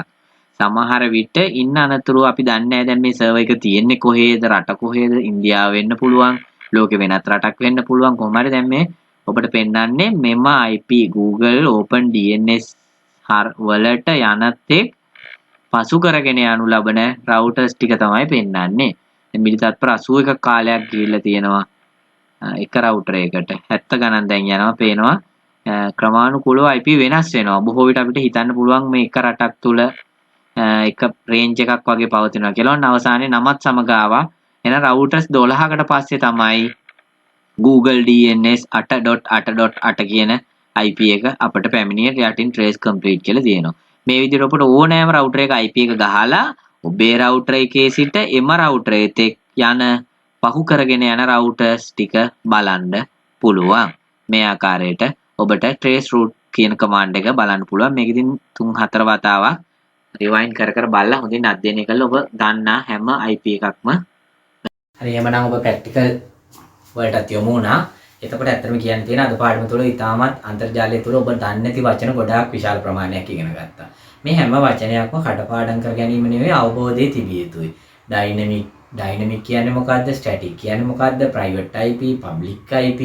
සමහර විට ඉන්න අනතුරු අපි දන්නේ නැහැ දැන් මේ සර්වර් එක තියෙන්නේ කොහේද රට කොහේද ඉන්දියාව වෙන්න පුළුවන් ලෝකෙ වෙනත් රටක් වෙන්න පුළුවන් කොහොම හරි දැන් මේ ඔබට පෙන්වන්නේ මෙම IP Google Open DNS වලට යනතෙක් පසු කරගෙන යනු ලබන routers ටික තමයි පෙන්වන්නේ. දැන් මිලි තත්පර 81ක කාලයක් ගිහිල්ලා තියෙනවා එක router එකකට 70 ගණන් දැන් යනවා පේනවා ක්‍රමානුකූලව IP වෙනස් වෙනවා. බොහෝ විට අපිට හිතන්න පුළුවන් මේ එක රටක් තුල එක රේන්ජ් එකක් වගේ පවතිනවා කියලා. ඔන්න අවසානයේ නමත් සමග ආවා. එහෙනම් routers 12කට පස්සේ තමයි Google DNS 8.8.8 කියන IP එක අපිට පැමිණිය යටින් trace complete කියලා තියෙනවා. මේ විදිහට ඔබට ඕනෑම router එක IP එක ගහලා ඔබේ router එකේ සිට එම router එකේ යන පහු කරගෙන යන routers ටික බලන්න පුළුවන්. මේ ආකාරයට ඔබට trace route කියන command එක බලන්න පුළුවන්. මේක ඉතින් 3-4 වතාවක් rewind කර බලලා හොඳින් අධ්‍යයනය කරලා ඔබ දන්නා හැම IP එකක්ම හරි එහෙමනම් ඔබ ප්‍රැක්ටිකල් වලටත් යමු වුණා. එතකොට ඇත්තටම කියන්න තියෙන අද පාඩම තුළ ඉතාමත් අන්තර්ජාලය තුළ ඔබ දන්නේ නැති වචන ගොඩාක් විශාල ප්‍රමාණයක් ඉගෙන ගත්තා. මේ හැම වචනයක්ම කටපාඩම් කර ගැනීම නෙවෙයි අවබෝධය තිබිය යුතුයි. ඩයිනමික් කියන්නේ මොකද්ද? ස්ටැටික් කියන්නේ මොකද්ද? Private IP, public IP,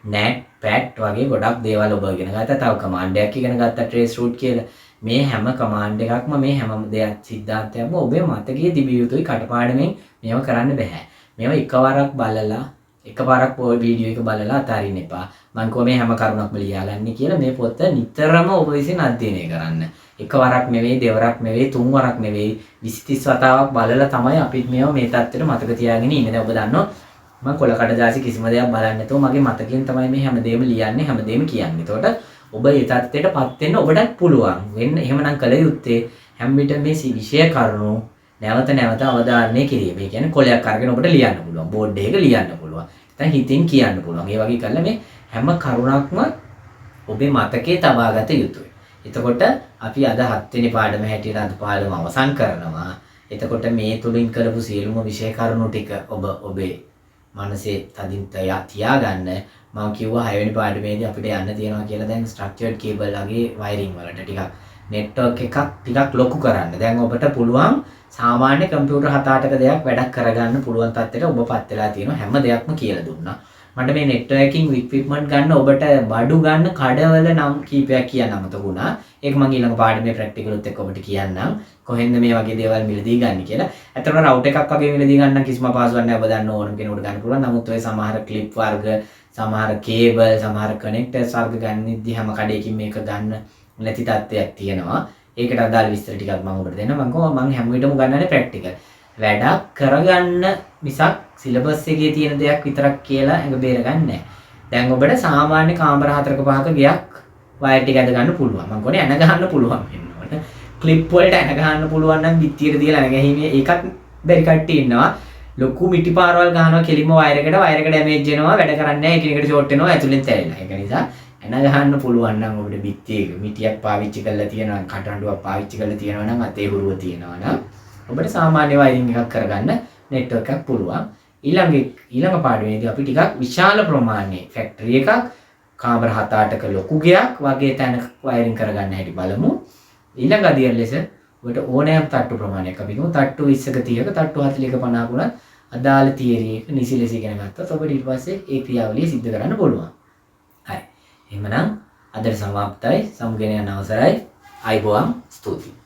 NAT, PAT වගේ ගොඩක් දේවල් ඔබ ඉගෙන ගත්තා. තව කමාන්ඩ් එකක් ඉගෙන ගත්තා trace route කියලා. මේ හැම කමාන්ඩ් එකක්ම මේ හැම දෙයක් සිද්ධාන්තයක්ම ඔබේ මතකයේ තිබිය යුතුයි. කටපාඩමෙන් මේව කරන්න බෑ. මේව එකවරක් බලලා එකපාරක් වීඩියෝ එක බලලා අතාරින්න එපා. මම කොහොම මේ හැම කරුණක්ම ලියාගන්නේ කියලා මේ පොත නිතරම ඔබ විසින් අධ්‍යයනය කරන්න. එකවරක් නෙවෙයි, දෙවරක් නෙවෙයි, තුන්වරක් නෙවෙයි 20 30 වතාවක් බලලා තමයි අපි මේව මේ தත්ත්වෙට මතක තියාගෙන ඉන්නේ. දැන් ඔබ දන්නවා මම කොළ කඩදාසි කිසිම දෙයක් බලන්නේ නැතුව මගේ මතකයෙන් තමයි මේ හැමදේම ලියන්නේ, හැමදේම කියන්නේ. එතකොට ඔබ මේ தත්ත්වයටපත් වෙන්න ඔබට පුළුවන්. වෙන්න එහෙමනම් කල යුත්තේ හැම විට මේ විෂය කරුණු නැවත අවධාරණය කිරීම. ඒ කියන්නේ කොලයක් අරගෙන ඔබට ලියන්න පුළුවන්. බෝඩ් එකක ලියන්න පුළුවන්. නැත්නම් හිතින් කියන්න පුළුවන්. ඒ වගේ කරලා මේ හැම කරුණක්ම ඔබේ මතකයේ තබා ගත යුතුයි. එතකොට අපි අද 7 වෙනි පාඩම හැටියට අද පාඩම අවසන් කරනවා. එතකොට මේ තුලින් කරපු සියලුම විෂය කරුණු ටික ඔබ ඔබේ මනසේ තදින් තියාගන්න. මම කිව්වා 6 වෙනි පාඩමේදී අපිට යන්න තියෙනවා කියලා දැන් ස්ට්‍රක්චර්ඩ් කේබල් වගේ වයරින් වලට ටිකක් නෙට්වර්ක් එකක් ටිකක් ලොකු කරන්න. දැන් ඔබට පුළුවන් සාමාන්‍ය කම්පියුටර් 7-8ක දෙයක් වැඩක් කරගන්න පුළුවන් තත්ත්වයට ඔබපත් වෙලා තියෙනවා. හැම දෙයක්ම කියලා දුන්නා. මට මේ නෙට්වර්කින් ඉක්විප්මන්ට් ගන්න ඔබට බඩු ගන්න කඩවල නම් කීපයක් කියන්න අමතක වුණා. ඒක මම ඊළඟ පාඩමේ ප්‍රැක්ටිකලුත් එක්ක ඔබට කියන්නම්. කොහෙන්ද මේ වගේ දේවල් මිලදී ගන්න කියලා. ඇත්තටම රවුටර් එකක් වගේ මිලදී ගන්න කිසිම අපහසුවක් නැහැ. ඔබ දන්න ඕනම කෙනෙකුට ගන්න පුළුවන්. නමුත් ඔය සමහර ක්ලිප් වර්ග, සමහර කේබල්, සමහර කනෙක්ටර්ස් වර්ග ගන්නදී හැම කඩේකින් මේක ගන්න නැති තත්ත්වයක් තියෙනවා. ඒකට අදාළ විස්තර ටිකක් මම ඔබට දෙන්නම්. මම හැම විටම ගන්නනේ ප්‍රැක්ටිකල්. වැඩක් කරගන්න මිසක් සිලබස් එකේ තියෙන දෙයක් විතරක් කියලා එක බේරගන්නේ නැහැ. දැන් ඔබට සාමාන්‍ය කාමර 4ක 5ක ගයක් වයර් ටික ඇද ගන්න පුළුවන්. මම කියන්නේ ඇන ගහන්න පුළුවන් වෙනවනේ. ක්ලිප් වලට ඇන ගහන්න පුළුවන් නම් බිත්තියට තියලා ඇන ගැහිමේ ඒකත් බැරි කට්ටිය ඉන්නවා. ලොකු මිටි පාරවල් ගහනවා කෙලිම වයර් එකට ඩැමේජ් වෙනවා වැඩ කරන්නේ නැහැ. එකිනෙකට ෂෝට් වෙනවා ඇතුලෙන් තැරෙනවා. ඒක නිසා එන ගහන්න පුළුවන් නම් ඔබට බිත්තියක මිටියක් පාවිච්චි කරලා තියෙනවා කටහඬුවක් පාවිච්චි කරලා තියෙනවා නම් අතේ හුරුව තියෙනවා නම් ඔබට සාමාන්‍ය වයරින් එකක් කරගන්න නෙට්වර්ක් එකක් පුළුවන්. ඊළඟ පාඩමේදී අපි ටිකක් විශාල ප්‍රමාණයේ ෆැක්ටරි එකක් කාමර 7-8ක ලොකු ගෙයක් වගේ තැනක වයරින් කරගන්න හැටි බලමු. ඊළඟ අදියර ලෙස ඔබට ඕනෑම තට්ටු ප්‍රමාණයක් අපි කියමු තට්ටු 20ක 30ක තට්ටු 40ක 50ක උනත් අදාළ තියරි එක නිසි ලෙස ඉගෙන ගත්තොත් ඔබට ඊට පස්සේ ඒ ක්‍රියාවලිය සිද්ධ කරන්න පුළුවන්. හරි. එහෙමනම් අදට සමාප්තයි. සමුගෙන යන අවසරයි. අයිබෝවන්. ස්තුතියි.